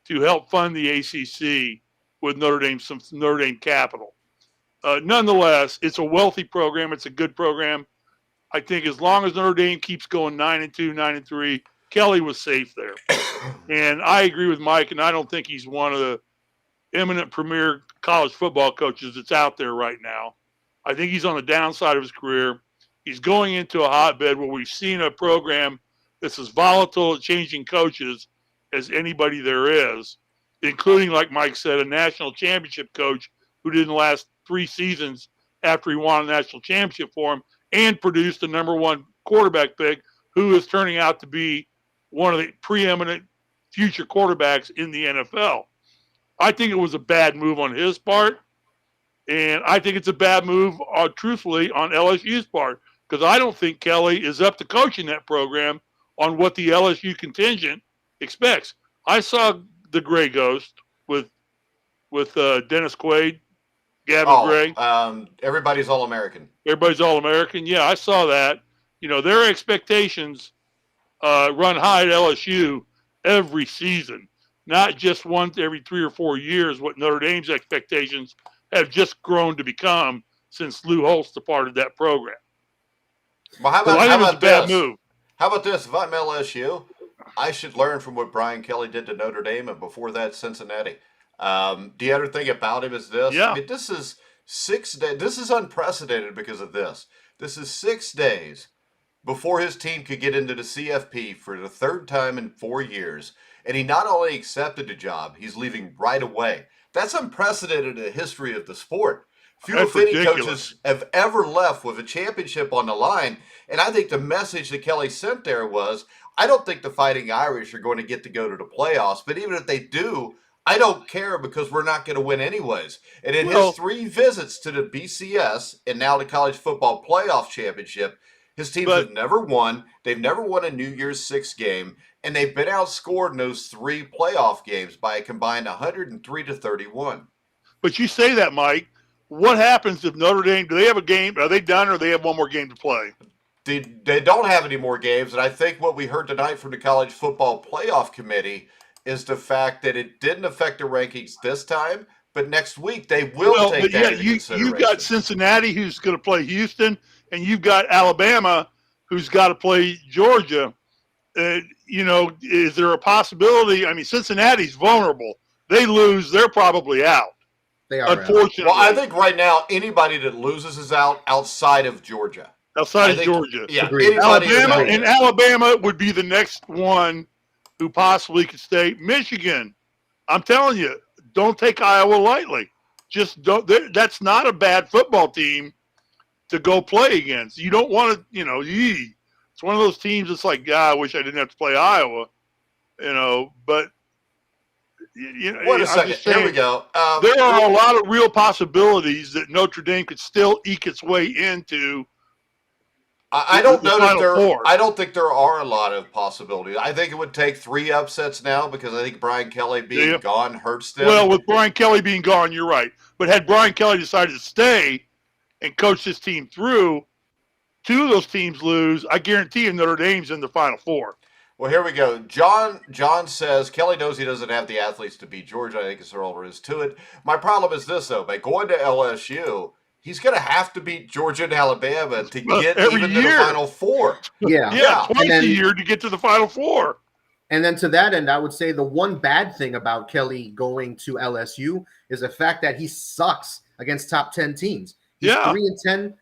to help fund the ACC with Notre Dame, some Notre Dame capital. Nonetheless, it's a wealthy program. It's a good program. I think as long as Notre Dame keeps going 9-2, 9-3, Kelly was safe there. And I agree with Mike, and I don't think he's one of the eminent premier college football coaches that's out there right now. I think he's on the downside of his career. He's going into a hotbed where we've seen a program that's as volatile at changing coaches as anybody there is, including, like Mike said, a national championship coach who didn't last 3 seasons after he won a national championship for him and produced a number 1 quarterback pick who is turning out to be one of the preeminent future quarterbacks in the NFL. I think it was a bad move on his part, and I think it's a bad move, truthfully, on LSU's part, because I don't think Kelly is up to coaching that program on what the LSU contingent expects. I saw the Gray Ghost with Dennis Quaid, Gavin Gray. Everybody's All-American. Everybody's All-American. Yeah, I saw that. You know, their expectations run high at LSU every season, not just once every 3 or 4 years, what Notre Dame's expectations have just grown to become since Lou Holtz departed that program. Well, how about this? Move. How about this? If I'm LSU, I should learn from what Brian Kelly did to Notre Dame and before that Cincinnati. The other thing about him is this. Yeah. I mean, this is 6 days. This is unprecedented because of this. This is 6 days before his team could get into the CFP for the 3rd time in 4 years. And he not only accepted the job, he's leaving right away. That's unprecedented in the history of the sport. Few, if any, coaches have ever left with a championship on the line. And I think the message that Kelly sent there was, I don't think the Fighting Irish are going to get to go to the playoffs. But even if they do, I don't care because we're not going to win anyways. And in his 3 visits to the BCS and now the College Football Playoff Championship, his teams have never won. They've never won a New Year's Six game. And they've been outscored in those 3 playoff games by a combined 103-31. But you say that, Mike. What happens if Notre Dame, do they have a game? Are they done or do they have one more game to play? They don't have any more games. And I think what we heard tonight from the College Football Playoff Committee is the fact that it didn't affect the rankings this time, but next week they will take that into consideration. You've got Cincinnati who's going to play Houston, and you've got Alabama who's got to play Georgia. You know, is there a possibility? I mean, Cincinnati's vulnerable. They lose, they're probably out. They are. Unfortunately. Well, I think right now anybody that loses is out outside of Georgia. Georgia. Yeah. Alabama would be the next one who possibly could stay. Michigan, I'm telling you, don't take Iowa lightly. Just don't. That's not a bad football team to go play against. You don't want to, you know, it's one of those teams that's like, I wish I didn't have to play Iowa, you know, but Wait a I'm second. just saying, Here we go. there are a lot of real possibilities that Notre Dame could still eke its way into. I don't know that Final Four. I don't think there are a lot of possibilities. I think it would take 3 upsets now because I think Brian Kelly being gone hurts them. Well, with Brian Kelly being gone, you're right. But had Brian Kelly decided to stay and coach this team through, 2 of those teams lose, I guarantee you Notre Dame's in the Final Four. Well, here we go. John says Kelly knows he doesn't have the athletes to beat Georgia. I think it's all there is to it. My problem is this, though. By going to LSU, he's going to have to beat Georgia and Alabama to get even to the Final Four. Yeah, twice a year to get to the Final Four. And then to that end, I would say the one bad thing about Kelly going to LSU is the fact that he sucks against top 10 teams. He's 3-10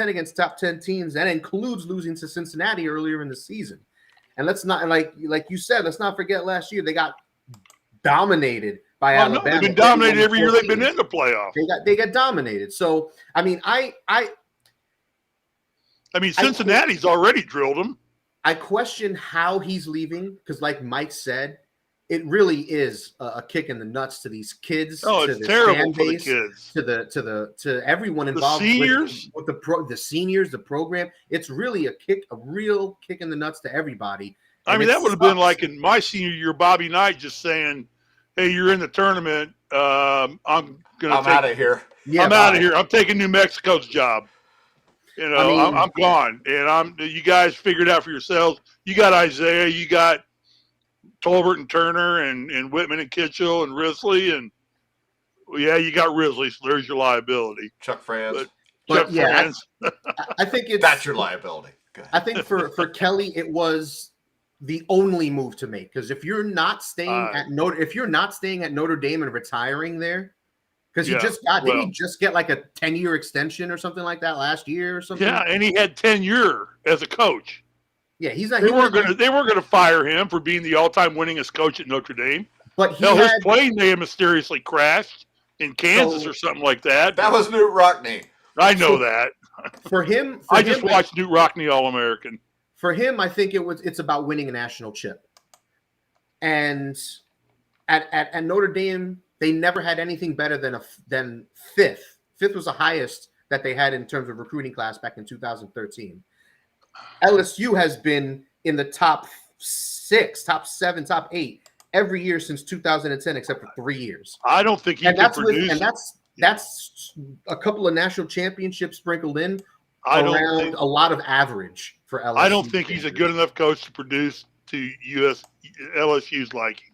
against top 10 teams. That includes losing to Cincinnati earlier in the season. And let's not, like you said, let's not forget last year they got dominated by Alabama. No, they've been dominated every year they've been in the playoffs. They got dominated. So I mean, Cincinnati's already drilled them. I question how he's leaving because, like Mike said, it really is a kick in the nuts to these kids. Oh, to it's terrible for the kids. To everyone involved. The seniors, with the seniors, the program. It's really a real kick in the nuts to everybody. I mean, that would have been like in my senior year, Bobby Knight just saying, "Hey, you're in the tournament. I'm out of here. Yeah, I'm out of here. I'm taking New Mexico's job. You know, I'm gone, and you guys figure it out for yourselves. You got Isaiah, you got Tolbert and Turner and Whitman and Kitchell and Risley, and you got Risley, so there's your liability. Chuck Franz. Franz. I think that's your liability. I think for Kelly, it was the only move to make because if you're not staying at Notre Dame and retiring there. Because he didn't he just get like a 10-year extension or something like that last year or something? Yeah, and he had tenure as a coach. Yeah, he's not. They weren't going to fire him for being the all-time winningest coach at Notre Dame. But his plane may have mysteriously crashed in Kansas or something like that. That was Knute Rockne. I know that. For him, I just watched Knute Rockne All-American. For him, I think it's about winning a national chip. And at Notre Dame, they never had anything better than fifth. Fifth was the highest that they had in terms of recruiting class back in 2013. LSU has been in the top 6, top 7, top 8 every year since 2010, except for 3 years. I don't think he can produce. And that's a couple of national championships sprinkled in around a lot of average for LSU. I don't think he's a good enough coach to produce to LSU's liking.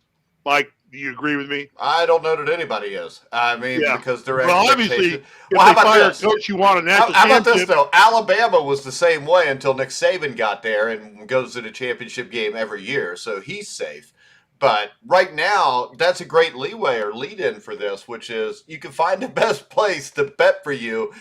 Mike, do you agree with me? I don't know that anybody is. I mean, because they're obviously, if they fire a coach you want a national championship. How about this, though? Alabama was the same way until Nick Saban got there and goes to the championship game every year, so he's safe. But right now, that's a great leeway or lead-in for this, which is you can find the best place to bet for you.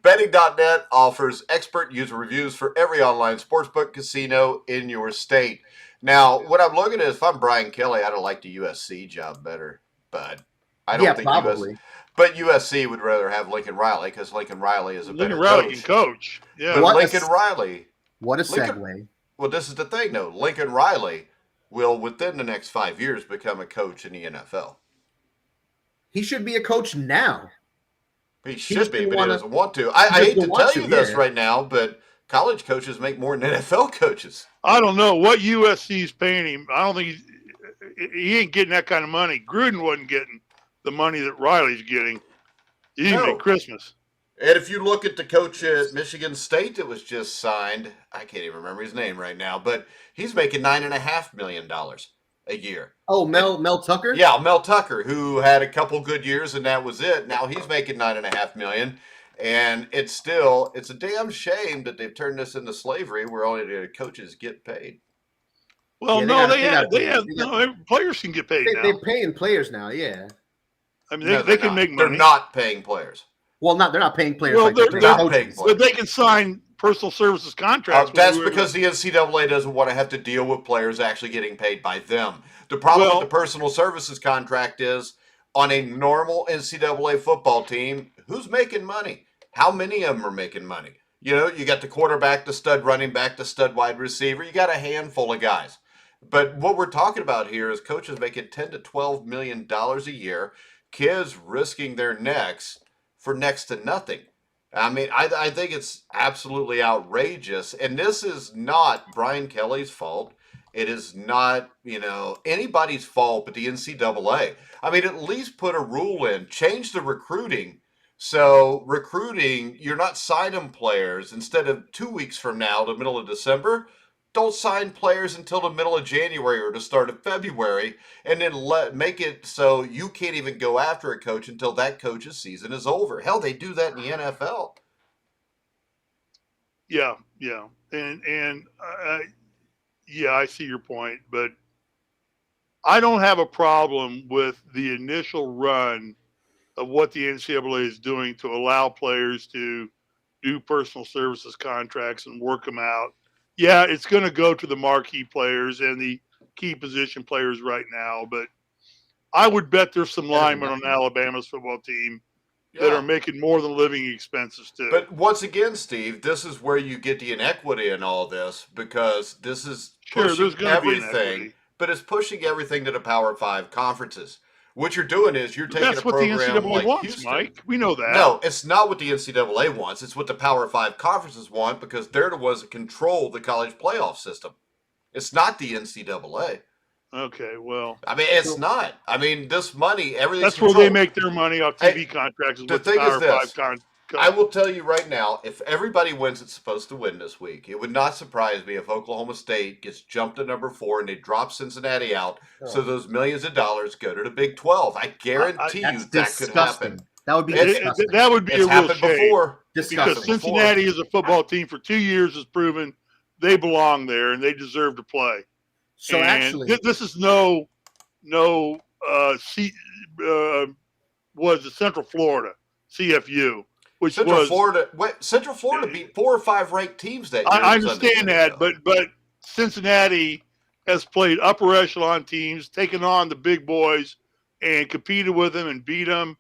Betting.net offers expert user reviews for every online sportsbook casino in your state. Now, what I'm looking at is if I'm Brian Kelly, I'd have liked the USC job better, but I don't think probably. But USC would rather have Lincoln Riley because Lincoln Riley is a better coach. Riley can coach. Yeah. But Lincoln Riley. What a segue. Well, this is the thing, though. Lincoln Riley will, within the next 5 years, become a coach in the NFL. He should be a coach now. He should be, but he doesn't want to. I hate to tell you this right now, but college coaches make more than NFL coaches. I don't know what USC's paying him. I don't think he ain't getting that kind of money. Gruden wasn't getting the money that Riley's getting. He didn't make Christmas. And if you look at the coach at Michigan State that was just signed, I can't even remember his name right now, but he's making $9.5 million a year. Oh, Mel Tucker? Yeah, Mel Tucker, who had a couple good years and that was it. Now he's making $9.5 million. And it's a damn shame that they've turned this into slavery where only the coaches get paid. Well, players can get paid now. They're paying players now, yeah. I mean, they can make money. They're not paying players. Well, they're not paying players. Well, they're not paying players. But they can sign personal services contracts. That's because the NCAA doesn't want to have to deal with players actually getting paid by them. The problem with the personal services contract is on a normal NCAA football team, who's making money? How many of them are making money? You know, you got the quarterback, the stud running back, the stud wide receiver. You got a handful of guys. But what we're talking about here is coaches making $10 to $12 million a year, kids risking their necks for next to nothing. I mean, I think it's absolutely outrageous. And this is not Brian Kelly's fault. It is not, anybody's fault but the NCAA. I mean, at least put a rule in, change the recruiting. So, recruiting, you're not signing players instead of 2 weeks from now, the middle of December. Don't sign players until the middle of January or the start of February, and then make it so you can't even go after a coach until that coach's season is over. Hell, they do that in the NFL. Yeah, I see your point, but I don't have a problem with the initial run of what the NCAA is doing to allow players to do personal services contracts and work them out. Yeah, it's going to go to the marquee players and the key position players right now, but I would bet there's some linemen on Alabama's football team that are making more than living expenses too. But once again, Steve, this is where you get the inequity in all this, because this is pushing everything, but it's pushing everything to the Power 5 conferences. What you're doing is you're taking a program like Houston. That's what the NCAA wants, Mike. We know that. No, it's not what the NCAA wants. It's what the Power 5 conferences want, because they're the ones that control the college playoff system. It's not the NCAA. Okay, well. I mean, it's not. I mean, this money, everything. That's where they make their money off TV contracts. The thing is this. I will tell you right now, if everybody wins it's supposed to win this week, it would not surprise me if Oklahoma State gets jumped to number 4 and they drop Cincinnati out, so those millions of dollars go to the Big 12. I guarantee you that could happen. That would be disgusting. That would be a real shame. Before. Because Cincinnati as a football team for 2 years has proven they belong there and they deserve to play. So and actually, this is was the Central Florida CFU. Central Florida beat 4 or 5 ranked teams that year. I understand that, but Cincinnati has played upper echelon teams, taken on the big boys, and competed with them and beat them.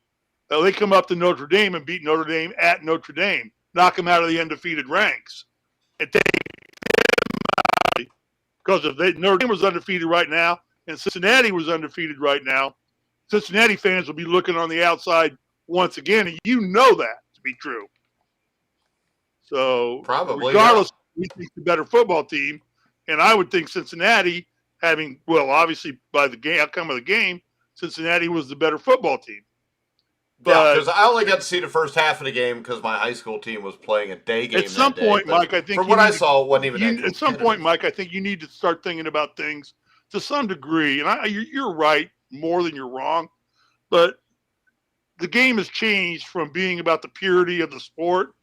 They come up to Notre Dame and beat Notre Dame at Notre Dame, knock them out of the undefeated ranks, and take because if Notre Dame was undefeated right now and Cincinnati was undefeated right now, Cincinnati fans will be looking on the outside once again, and you know that to be true. So probably, regardless, we think the better football team, and I would think Cincinnati, obviously by the outcome of the game, Cincinnati was the better football team. Yeah, because I only got to see the first half of the game because my high school team was playing a day game. At some point, Mike, I think from what I saw, it wasn't even. At some point, Mike, I think you need to start thinking about things to some degree. And you're right more than you're wrong, but the game has changed from being about the purity of the sport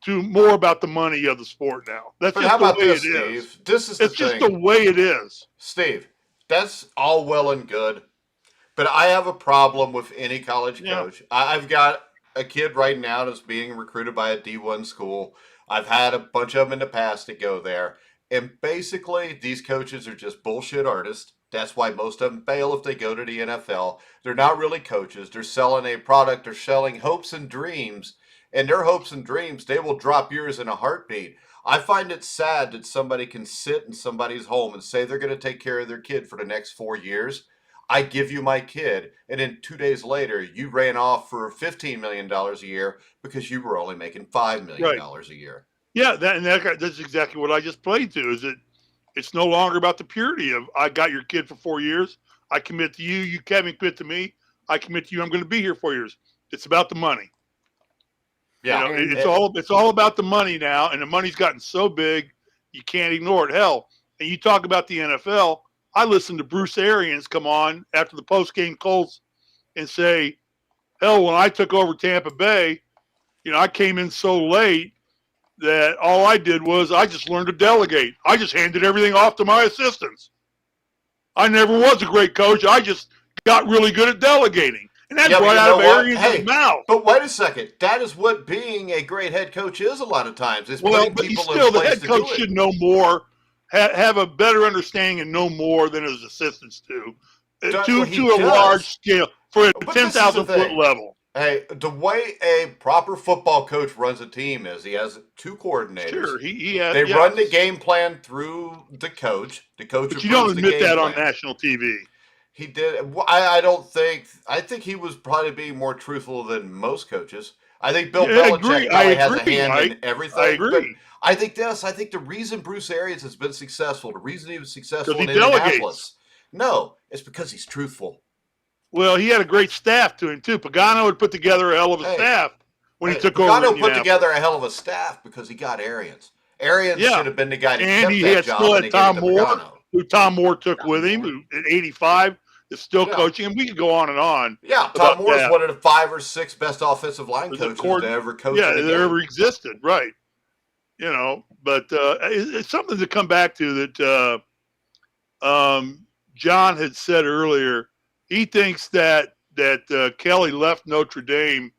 to more about the money of the sport now. That's just the way it is. It's just the way it is. Steve, that's all well and good. But I have a problem with any college coach. I've got a kid right now that's being recruited by a D1 school. I've had a bunch of them in the past that go there. And basically, these coaches are just bullshit artists. That's why most of them fail if they go to the NFL. They're not really coaches. They're selling a product. They're selling hopes and dreams. And their hopes and dreams, they will drop yours in a heartbeat. I find it sad that somebody can sit in somebody's home and say they're going to take care of their kid for the next 4 years. I give you my kid, and then 2 days later, you ran off for $15 million a year because you were only making $5 million a year. Yeah, that's exactly what I just played to. Is that it's no longer about the purity of I got your kid for 4 years. I commit to you. You can't commit to me. I commit to you. I'm going to be here 4 years. It's about the money. Yeah, it's all about the money now, and the money's gotten so big you can't ignore it. Hell, and you talk about the NFL. I listened to Bruce Arians come on after the post-game Colts and say, hell, when I took over Tampa Bay, I came in so late that all I did was I just learned to delegate. I just handed everything off to my assistants. I never was a great coach. I just got really good at delegating. And that's right out of Arians' mouth. But wait a second. That is what being a great head coach is a lot of times. It's putting people in place to do it. The head coach should know more. Have a better understanding and know more than his assistants do, to a large scale for a 10,000 foot level. Hey, the way a proper football coach runs a team is he has two coordinators. Sure, he has. They Yes. run the game plan through the coach. The coach But you don't approves the admit game that plan. on national TV. He did. I don't think. I think he was probably being more truthful than most coaches. I think Bill Yeah, Belichick I probably has a agree, hand Mike. in everything. I agree. But I think this. I think the reason Bruce Arians has been successful, the reason he was successful Because in he delegates. Indianapolis, no, it's because he's truthful. Well, he had a great staff to him too. Pagano had put together a hell of a staff when he took over. Pagano put together a hell of a staff because he got Arians. Arians should have been the guy to kept that job. Still had Tom Moore, Pagano. who Tom Moore took with him, who at 85 is still coaching him. We could go on and on. Yeah, Tom Moore is one of the 5 or 6 best offensive line coaches to ever coach. Yeah, that ever existed, right? You know, but it's something to come back to that John had said earlier. He thinks that Kelly left Notre Dame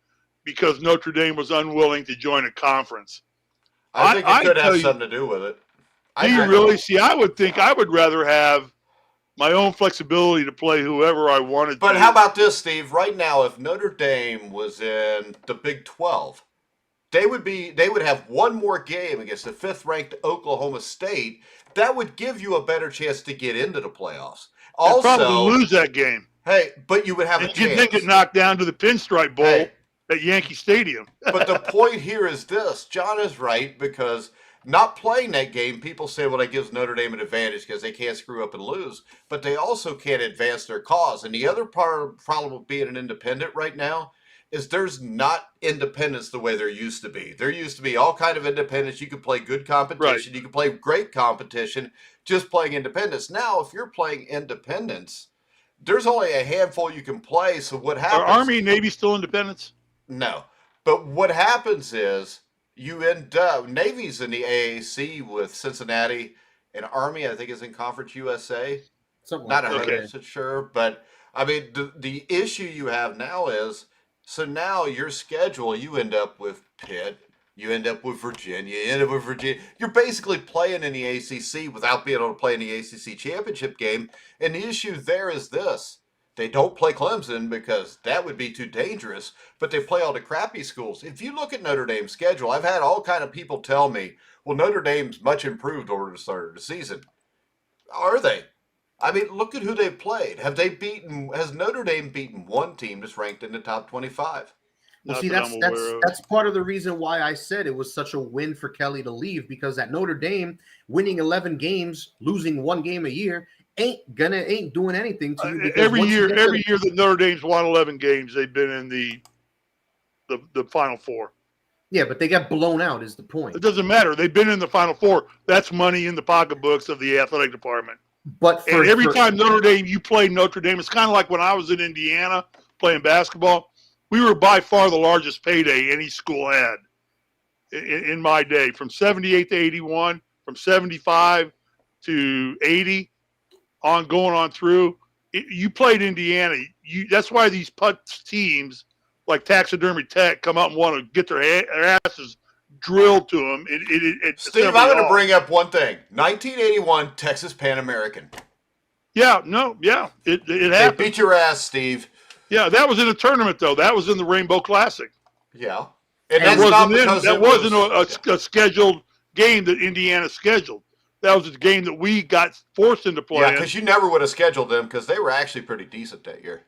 because Notre Dame was unwilling to join a conference. I think it could have something to do with it. Do you really? See, I would think I would rather have my own flexibility to play whoever I wanted to. But how about this, Steve? Right now, if Notre Dame was in the Big 12, they would have one more game against the 5th-ranked Oklahoma State. That would give you a better chance to get into the playoffs. Also, probably lose that game. Hey, but you would have a chance. You did get knocked down to the Pinstripe Bowl at Yankee Stadium. But the point here is this. John is right, because not playing that game, people say, well, that gives Notre Dame an advantage because they can't screw up and lose. But they also can't advance their cause. And the other problem with being an independent right now is there's not independence the way there used to be. There used to be all kind of independence. You could play good competition. Right. You could play great competition just playing independence. Now, if you're playing independence, there's only a handful you can play. So what happens? Are Army and Navy still independents? No. But what happens is you end up, Navy's in the AAC with Cincinnati, and Army, I think, is in Conference USA. Something Not 100% sure. But, I mean, the issue you have now is, so now your schedule, you end up with Pitt, you end up with Virginia, you end up with Virginia. You're basically playing in the ACC without being able to play in the ACC championship game. And the issue there is this. They don't play Clemson because that would be too dangerous, but they play all the crappy schools. If you look at Notre Dame's schedule, I've had all kind of people tell me, well, Notre Dame's much improved over the start of the season. Are they? I mean, look at who they've played. Has Notre Dame beaten one team that's ranked in the top 25? Well, see, that's part of the reason why I said it was such a win for Kelly to leave, because at Notre Dame, winning 11 games, losing 1 game a year ain't doing anything to you. Every year that Notre Dame's won 11 games, they've been in the Final Four. Yeah, but they got blown out is the point. It doesn't matter. They've been in the Final Four. That's money in the pocketbooks of the athletic department. But every time Notre Dame, you play Notre Dame, it's kind of like when I was in Indiana playing basketball. We were by far the largest payday any school had in my day, from 78 to 81, from 75 to 80, going on through. You played Indiana. That's why these putz teams like Taxidermy Tech come out and want to get their asses drilled to them. Steve, I'm going to bring up one thing. 1981 Texas Pan American. It happened. They beat your ass, Steve. Yeah, that was in a tournament, though. That was in the Rainbow Classic. Yeah. And that wasn't a scheduled game that Indiana scheduled. That was a game that we got forced into play. Yeah, because you never would have scheduled them because they were actually pretty decent that year.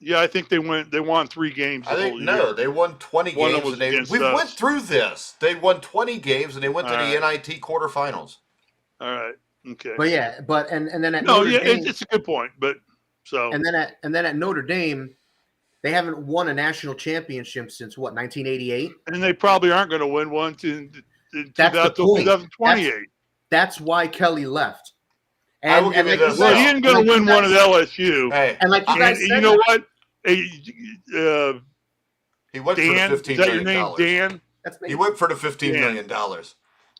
Yeah, I think they won 3 games. They won 20 games. We went through this. They won 20 games and they went to the NIT quarterfinals. All right. Okay. But yeah, and then at Notre Dame, it's a good point. But so and then at Notre Dame, they haven't won a national championship since 1988, and they probably aren't going to win one until 2028. That's why Kelly left. And he isn't going to win one at LSU. Hey, and like you guys said, you know what? He went for the $15 million. Is that your name, Dan? He went for the $15 million.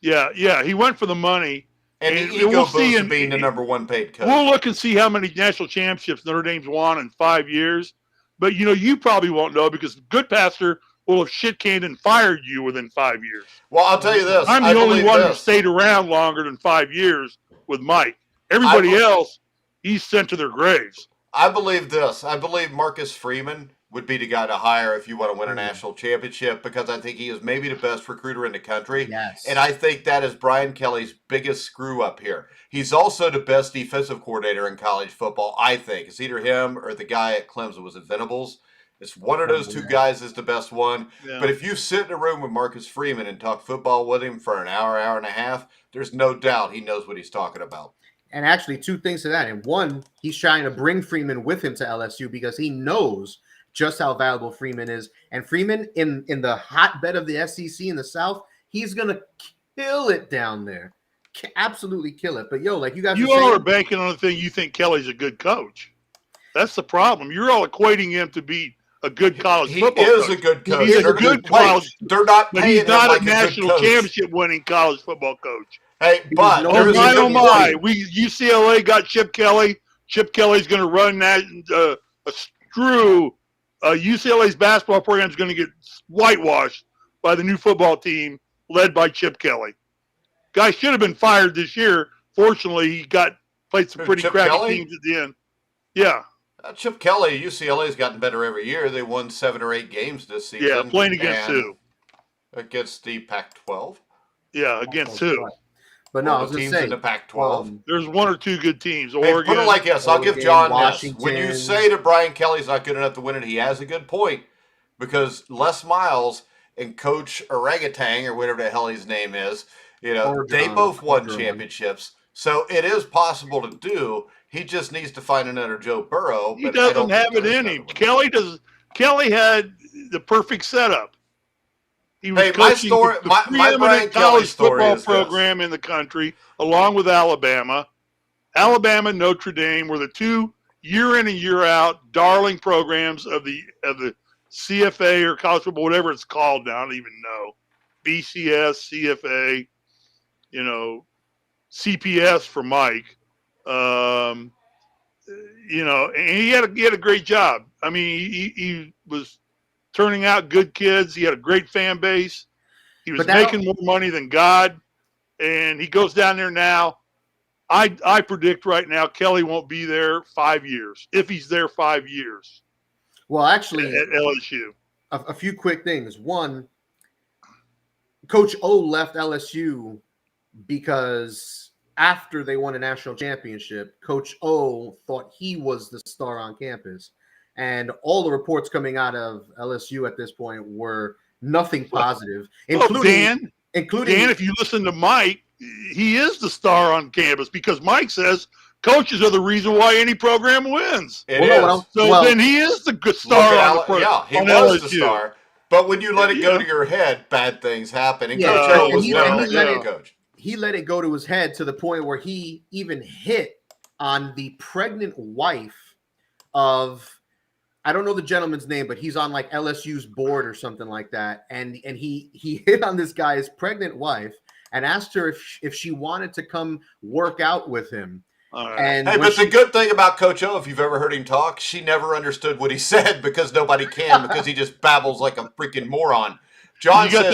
Yeah, he went for the money. And the ego boost of being the number 1 paid coach. We'll look and see how many national championships Notre Dame's won in 5 years. But, you probably won't know because Goodpaster will have shit-canned and fired you within 5 years. Well, I'll tell you this. I'm the only one who stayed around longer than 5 years with Mike. Everybody else, he's sent to their graves. I believe this. I believe Marcus Freeman would be the guy to hire if you want to win a national championship, because I think he is maybe the best recruiter in the country. Yes. And I think that is Brian Kelly's biggest screw up here. He's also the best defensive coordinator in college football, I think. It's either him or the guy at Clemson. Was it Venables? It's one of those two guys is the best one. Yeah. But if you sit in a room with Marcus Freeman and talk football with him for an hour, hour and a half, there's no doubt he knows what he's talking about. And actually, two things to that. And one, he's trying to bring Freeman with him to LSU because he knows just how valuable Freeman is. And Freeman, in the hotbed of the SEC in the South, he's going to kill it down there. Absolutely kill it. But, like you guys are banking on the thing you think Kelly's a good coach. That's the problem. You're all equating him to be a good college football coach. He is a good coach. He's a good college. They're not but paying he's not him like a national championship winning college football coach. Hey, but oh my! UCLA got Chip Kelly. Chip Kelly's going to run that a screw. UCLA's basketball program is going to get whitewashed by the new football team led by Chip Kelly. Guy should have been fired this year. Fortunately, he played some pretty crappy teams at the end. Yeah. Chip Kelly, UCLA's gotten better every year. They won 7 or 8 games this season. Yeah, playing against who? Against the Pac-12. Yeah, against who? But no, I was going to say in the Pac-12. There's 1 or 2 good teams. Hey, Oregon. put it like this. I'll give John this. Washington. When you say that Brian Kelly's not good enough to win it, he has a good point, because Les Miles and Coach Orangutan, or whatever the hell his name is, they both won championships. So it is possible to do. He just needs to find another Joe Burrow. He doesn't have it in him. Kelly had the perfect setup. He was coaching the preeminent college football program in the country, along with Alabama. Alabama and Notre Dame were the 2 year in and year out darling programs of the CFA or college football, whatever it's called now. I don't even know. BCS, CFA, CPS for Mike. And he had a great job. I mean, he was turning out good kids. He had a great fan base. He was making more money than God. And he goes down there now. I predict right now Kelly won't be there 5 years, if he's there 5 years. Well, actually, at LSU. A few quick things. One, Coach O left LSU because after they won a national championship, Coach O thought he was the star on campus. And all the reports coming out of LSU at this point were nothing positive, including Dan, if you listen to Mike, he is the star on campus, because Mike says coaches are the reason why any program wins. Then he is the good star on the program. Yeah, he was the star. But when you let it go to your head, bad things happen. And Coach O was never a good coach. He let it go to his head to the point where he even hit on the pregnant wife of, I don't know the gentleman's name, but he's on like LSU's board or something like that. And he hit on this guy's pregnant wife and asked her if she wanted to come work out with him. Right. And but the good thing about Coach O, if you've ever heard him talk, she never understood what he said, because nobody can, because he just babbles like a freaking moron. John says,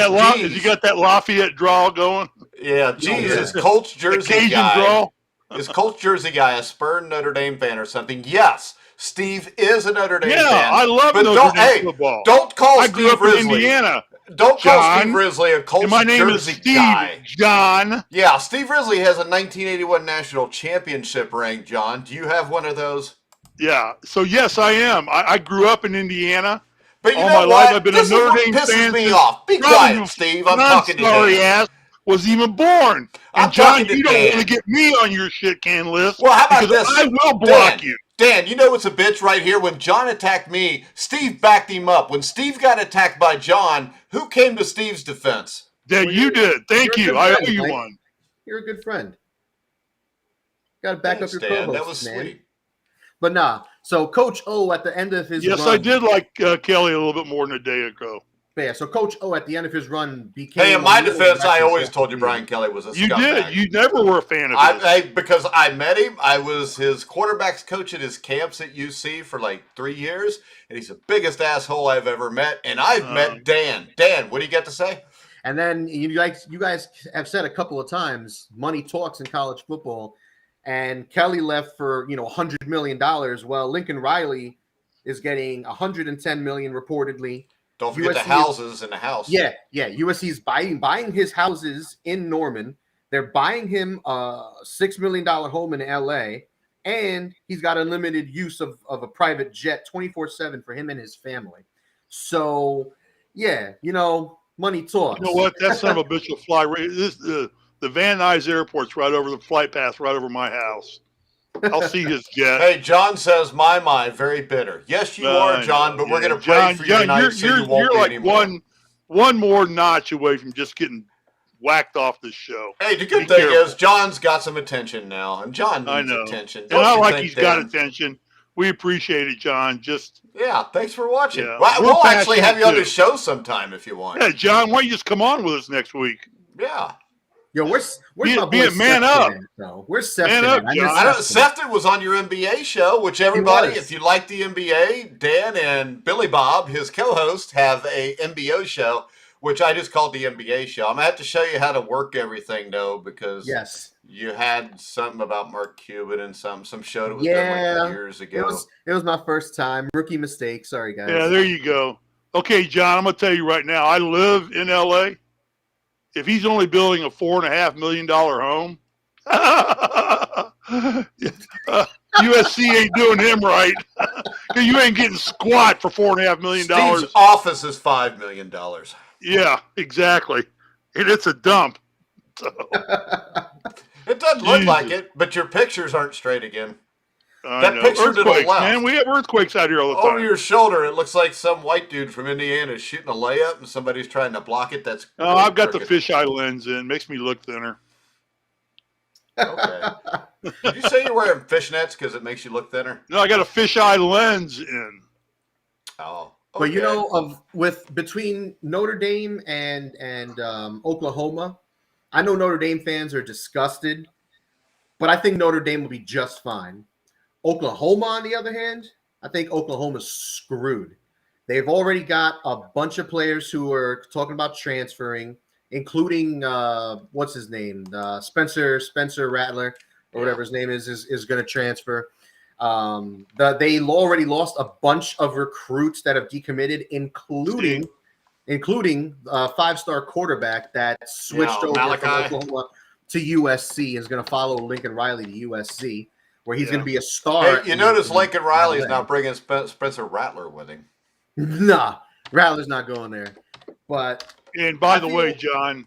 you got that Lafayette drawl going? Yeah, geez, is Colts jersey guy. Is Colts jersey guy a spurned Notre Dame fan or something? Yes. Steve is a Notre Dame fan. Yeah, I love Notre Dame football. Don't call I Steve grew up Risley. in Indiana. Don't call Steve Risley a Colts my name jersey is Steve, guy. John. Yeah, Steve Risley has a 1981 national championship ring, John. Do you have one of those? Yeah. So, yes, I am. I grew up in Indiana. But you all know my what? life I've been This a Notre Dame pisses fan. Me off. Be quiet, Steve. I'm talking to sorry Dan. ass was even born. And John, you don't want to get me on your shit can list. Well, how about this? I will block you. Dan, you know what's a bitch right here? When John attacked me, Steve backed him up. When Steve got attacked by John, who came to Steve's defense? Dan, you did. Thank you. I owe you one. You're a good friend. Got to back up your Dan. co-host, That was man. sweet. But nah. So Coach O at the end of his run. I did like Kelly a little bit more than a day ago. Yeah, so Coach O at the end of his run became. Hey, in my defense, I always told you Brian Kelly was a scumbag. You did. You never were a fan of his. Because I met him. I was his quarterback's coach at his camps at UC for like 3 years, and he's the biggest asshole I've ever met. And I've met Dan. Dan, what do you got to say? And then you guys have said a couple of times, money talks in college football. And Kelly left for $100 million. Well, Lincoln Riley is getting 110 million reportedly. Don't forget the USC houses in the house. Yeah. USC's buying his houses in Norman. They're buying him a $6 million home in LA, and he's got unlimited use of a private jet 24/7 for him and his family. So, yeah, money talks. You know what? That son of a bitch will fly. The Van Nuys Airport's right over the flight path, right over my house. I'll see his jet. Hey, John says, my, very bitter. Yes, you are, John, but we're going to pray for you tonight so you won't be like anymore. one more notch away from just getting whacked off this show. Hey, the good thing is John's got some attention now, and John needs attention. And I like he's got attention. We appreciate it, John. Yeah, thanks for watching. Yeah, we'll actually have you on the show sometime if you want. Yeah, John, why don't you just come on with us next week? Yeah. Yo, where's my boy be a man up. Where's Sefton? Man up, John. Sefton was on your NBA show, which everybody, if you like the NBA, Dan and Billy Bob, his co-host, have a MBO show, which I just called the NBA show. I'm going to have to show you how to work everything, though, because you had something about Mark Cuban and some show that was done like years ago. It was my first time. Rookie mistake. Sorry, guys. Yeah, there you go. Okay, John, I'm going to tell you right now, I live in L.A., if he's only building a $4.5 million home, USC ain't doing him right. You ain't getting squat for $4.5 million. Steve's office is $5 million. Yeah, exactly. And it's a dump. So. It doesn't look like it, but your pictures aren't straight again. That picture to the left. Man, we have earthquakes out here all the time. Over your shoulder, it looks like some white dude from Indiana is shooting a layup and somebody's trying to block it. That's I've got the fisheye lens in. Makes me look thinner. Okay. Did you say you're wearing fishnets because it makes you look thinner? No, I got a fisheye lens in. Oh. Okay. But between Notre Dame and Oklahoma, I know Notre Dame fans are disgusted, but I think Notre Dame will be just fine. Oklahoma, on the other hand, I think Oklahoma's screwed. They've already got a bunch of players who are talking about transferring, including what's his name, Spencer Rattler, or whatever his name is going to transfer. They already lost a bunch of recruits that have decommitted, including five-star quarterback that switched over from Oklahoma to USC, is going to follow Lincoln Riley to USC, where he's going to be a star. Hey, you notice Lincoln Riley is now bringing Spencer Rattler with him. Nah, Rattler's not going there. And by the way, John,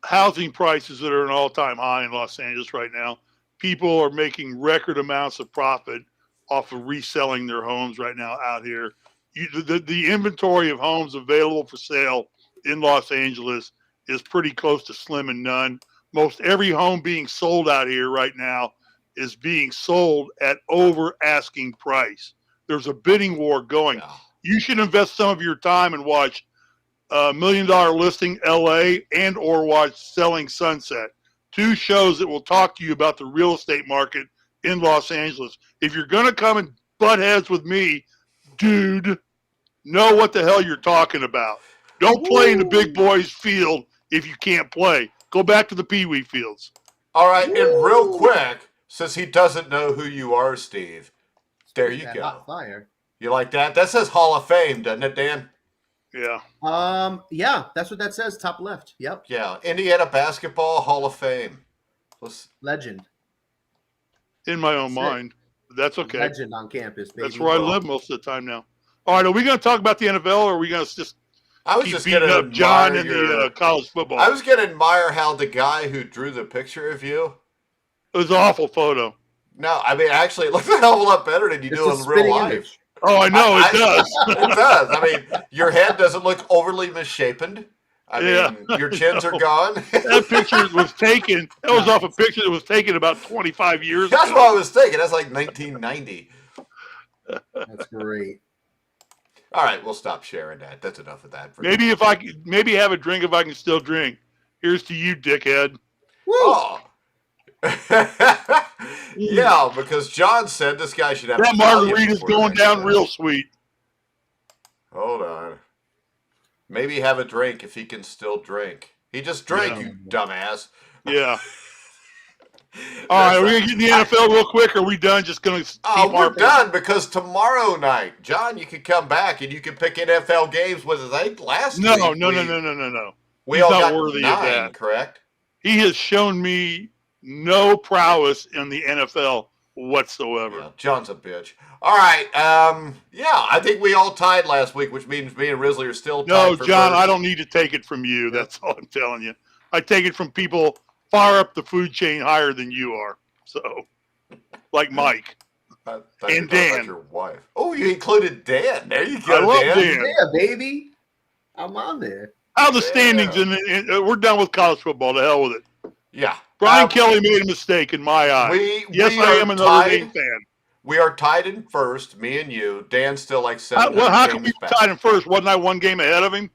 housing prices that are an all-time high in Los Angeles right now. People are making record amounts of profit off of reselling their homes right now out here. The inventory of homes available for sale in Los Angeles is pretty close to slim and none. Most every home being sold out here right now is being sold at over asking price. There's a bidding war going. Yeah. You should invest some of your time and watch $1 Million Listing LA and or watch Selling Sunset. Two shows that will talk to you about the real estate market in Los Angeles. If you're going to come and butt heads with me, dude, know what the hell you're talking about. Don't play in the big boys field if you can't play. Go back to the Pee-wee fields. All right, and real quick, since he doesn't know who you are, Steve, there you go. Hot fire. You like that? That says Hall of Fame, doesn't it, Dan? Yeah. Yeah, that's what that says, top left. Yep. Yeah, Indiana Basketball Hall of Fame. Legend. In my own mind. That's okay. Legend on campus, baby. That's where I live most of the time now. All right, are we going to talk about the NFL, or are we going to just beating up John in the college football? I was going to admire how the guy who drew the picture of you. It was an awful photo. No, I mean, actually, it looks a hell of a lot better than you do in real life. Image. Oh, I know, it does. It does. I mean, your head doesn't look overly misshapen. I mean, your chins are gone. That picture was taken. That was off a picture that was taken about 25 years ago. That's what I was thinking. That's like 1990. That's great. All right, we'll stop sharing that. That's enough of that. Maybe if I could, have a drink if I can still drink. Here's to you, dickhead. Woo! Oh. Yeah, because John said this guy should have that margarita's going down real sweet. Hold on. Maybe have a drink if he can still drink. He just drank, you dumbass. Yeah. All right, are we That's going to get in the NFL real quick, or are we done? Just going to keep we're harping? done because tomorrow night, John, you can come back and you can pick NFL games with, I think, last No. week. We He's all not got worthy 9, of that. correct? He has shown me no prowess in the NFL whatsoever. Yeah, John's a bitch. All right. Yeah, I think we all tied last week, which means me and Risley are still tied No, for John, first. I don't need to take it from you. That's all I'm telling you. I take it from people far up the food chain higher than you are. So, like Mike I thought and you were talking about Dan. your wife. Oh, you included Dan. There you go, I love Dan. Dan. Yeah, baby. I'm on there. How the standings, we're done with college football. To hell with it. Yeah. Brian Kelly made a mistake in my eyes. Yes, I am a Notre Dame fan. We are tied in first, me and you. Dan's still like 700 How come we games were back. tied in first? Wasn't I one game ahead of him?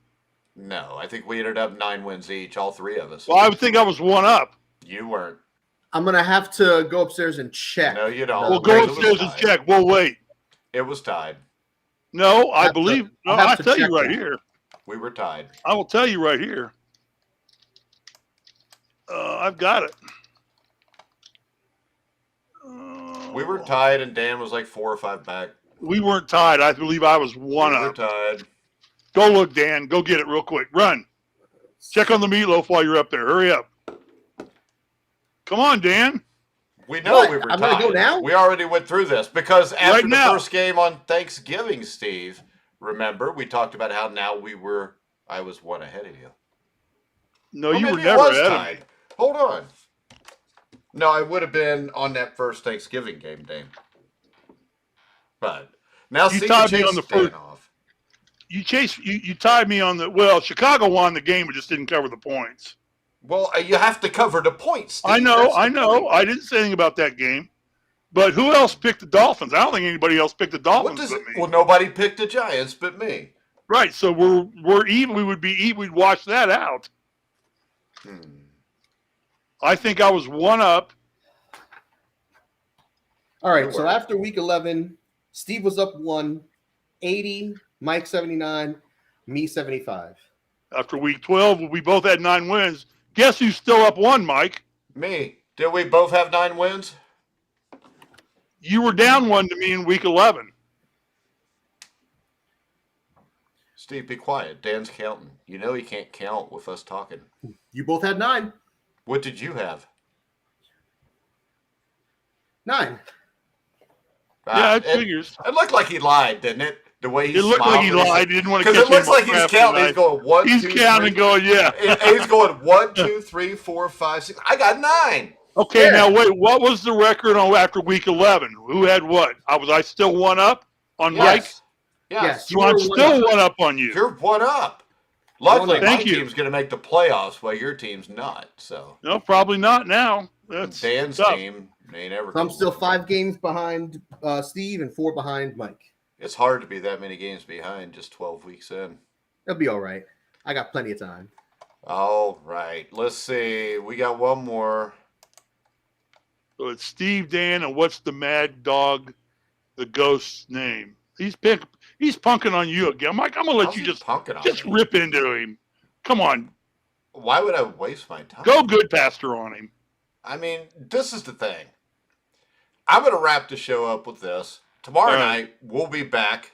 No, I think we ended up 9 wins each, all 3 of us. Well, I would think I was one up. You weren't. I'm going to have to go upstairs and check. No, you don't. We'll go upstairs and check. We'll wait. It was tied. No, I believe. No, I'll tell you right here. We were tied. I will tell you right here. I've got it. We were tied, and Dan was like 4 or 5 back. We weren't tied. I believe I was one up. We were tied. Go look, Dan. Go get it real quick. Run. Check on the meatloaf while you're up there. Hurry up. Come on, Dan. We know What? we were I'm tied. gonna go now? We already went through this because after Right the now. first game on Thanksgiving, Steve, remember we talked about how now I was 1 ahead of you. No, Or you were maybe it never was ahead of tied. me. Hold on. No, I would have been on that first Thanksgiving game, Dan. But now You Steve tied me chased on the Dan first- off. You tied me on the. Well, Chicago won the game, but just didn't cover the points. Well, you have to cover the points, Steve. I know. That's the point. I didn't say anything about that game. But who else picked the Dolphins? I don't think anybody else picked the What Dolphins does but it? me. Well, nobody picked the Giants but me. Right, so we're even. We would be even. We'd wash that out. I think I was one up. All right, You so were. after week 11, Steve was up 180, Mike 79, me 75. After week 12, we both had 9 wins. Guess who's still up 1, Mike? Me. Did we both have 9 wins? You were down 1 to me in week 11. Steve, be quiet. Dan's counting. You know he can't count with us talking. You both had 9. What did you have? 9. Yeah, it figures. It looked like he lied, didn't it? The way he It looked like he lied. He didn't want to catch Because it looks me in like my he's crap counting. tonight. He's going 1, He's 2, counting, 3. going, yeah. And he's going 1, 2, 3, 4, 5, 6. I got 9. Okay, Yeah. now wait. What was the record on after week 11? Who had what? Was I still 1 up on Mike? Yes. Yes. So I'm were still 1 1 up on you. You're 1 up. Luckily, my Thank you. team's going to make the playoffs while your team's not. So No, probably not now. That's Dan's tough. team may never. So I'm go still win. 5 games behind Steve and 4 behind Mike. It's hard to be that many games behind just 12 weeks in. It'll be all right. I got plenty of time. All right. Let's see. We got one more. So it's Steve, Dan, and what's the mad dog, the ghost's name? He's punking on you again. Mike, I'm gonna let How's you he just punking on me? rip into him. Come on, Why would I waste my time? go Goodpaster on him. I mean, this is the thing. I'm going to wrap the show up with this. Tomorrow All right. night, we'll be back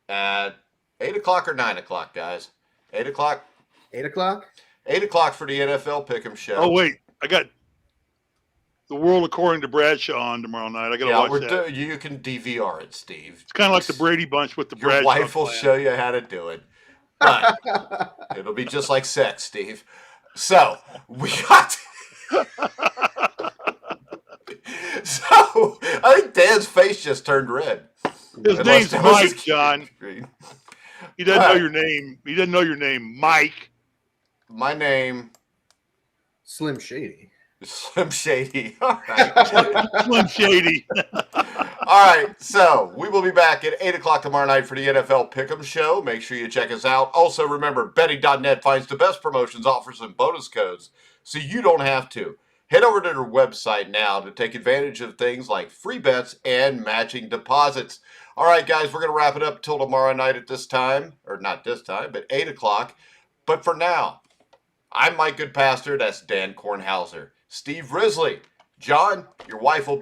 at 8 o'clock or 9 o'clock, guys. 8 o'clock? 8 o'clock? 8 o'clock for the NFL Pick'em show. Oh wait, I got The World According to Bradshaw on tomorrow night. I gotta Yeah, watch that. you can DVR it, Steve. It's kind of like the Brady Bunch with the Your Bradshaw wife will clan. show you how to do it. But it'll be just like sex, Steve. So, we got... So, I think Dan's face just turned red. His Unless name's that was Mike, his John. screen. He doesn't All know right. your name. He doesn't know your name, Mike. My name Slim Shady. is Slim Shady. All right. Slim Shady. All right. So we will be back at 8 o'clock tomorrow night for the NFL Pick'em show. Make sure you check us out. Also, remember, betting.net finds the best promotions, offers, and bonus codes so you don't have to. Head over to their website now to take advantage of things like free bets and matching deposits. All right, guys, we're going to wrap it up till tomorrow night at this time. Or not this time, but 8 o'clock. But for now, I'm Mike Goodpaster. That's Dan Kornhauser. Steve Risley. John, your wife will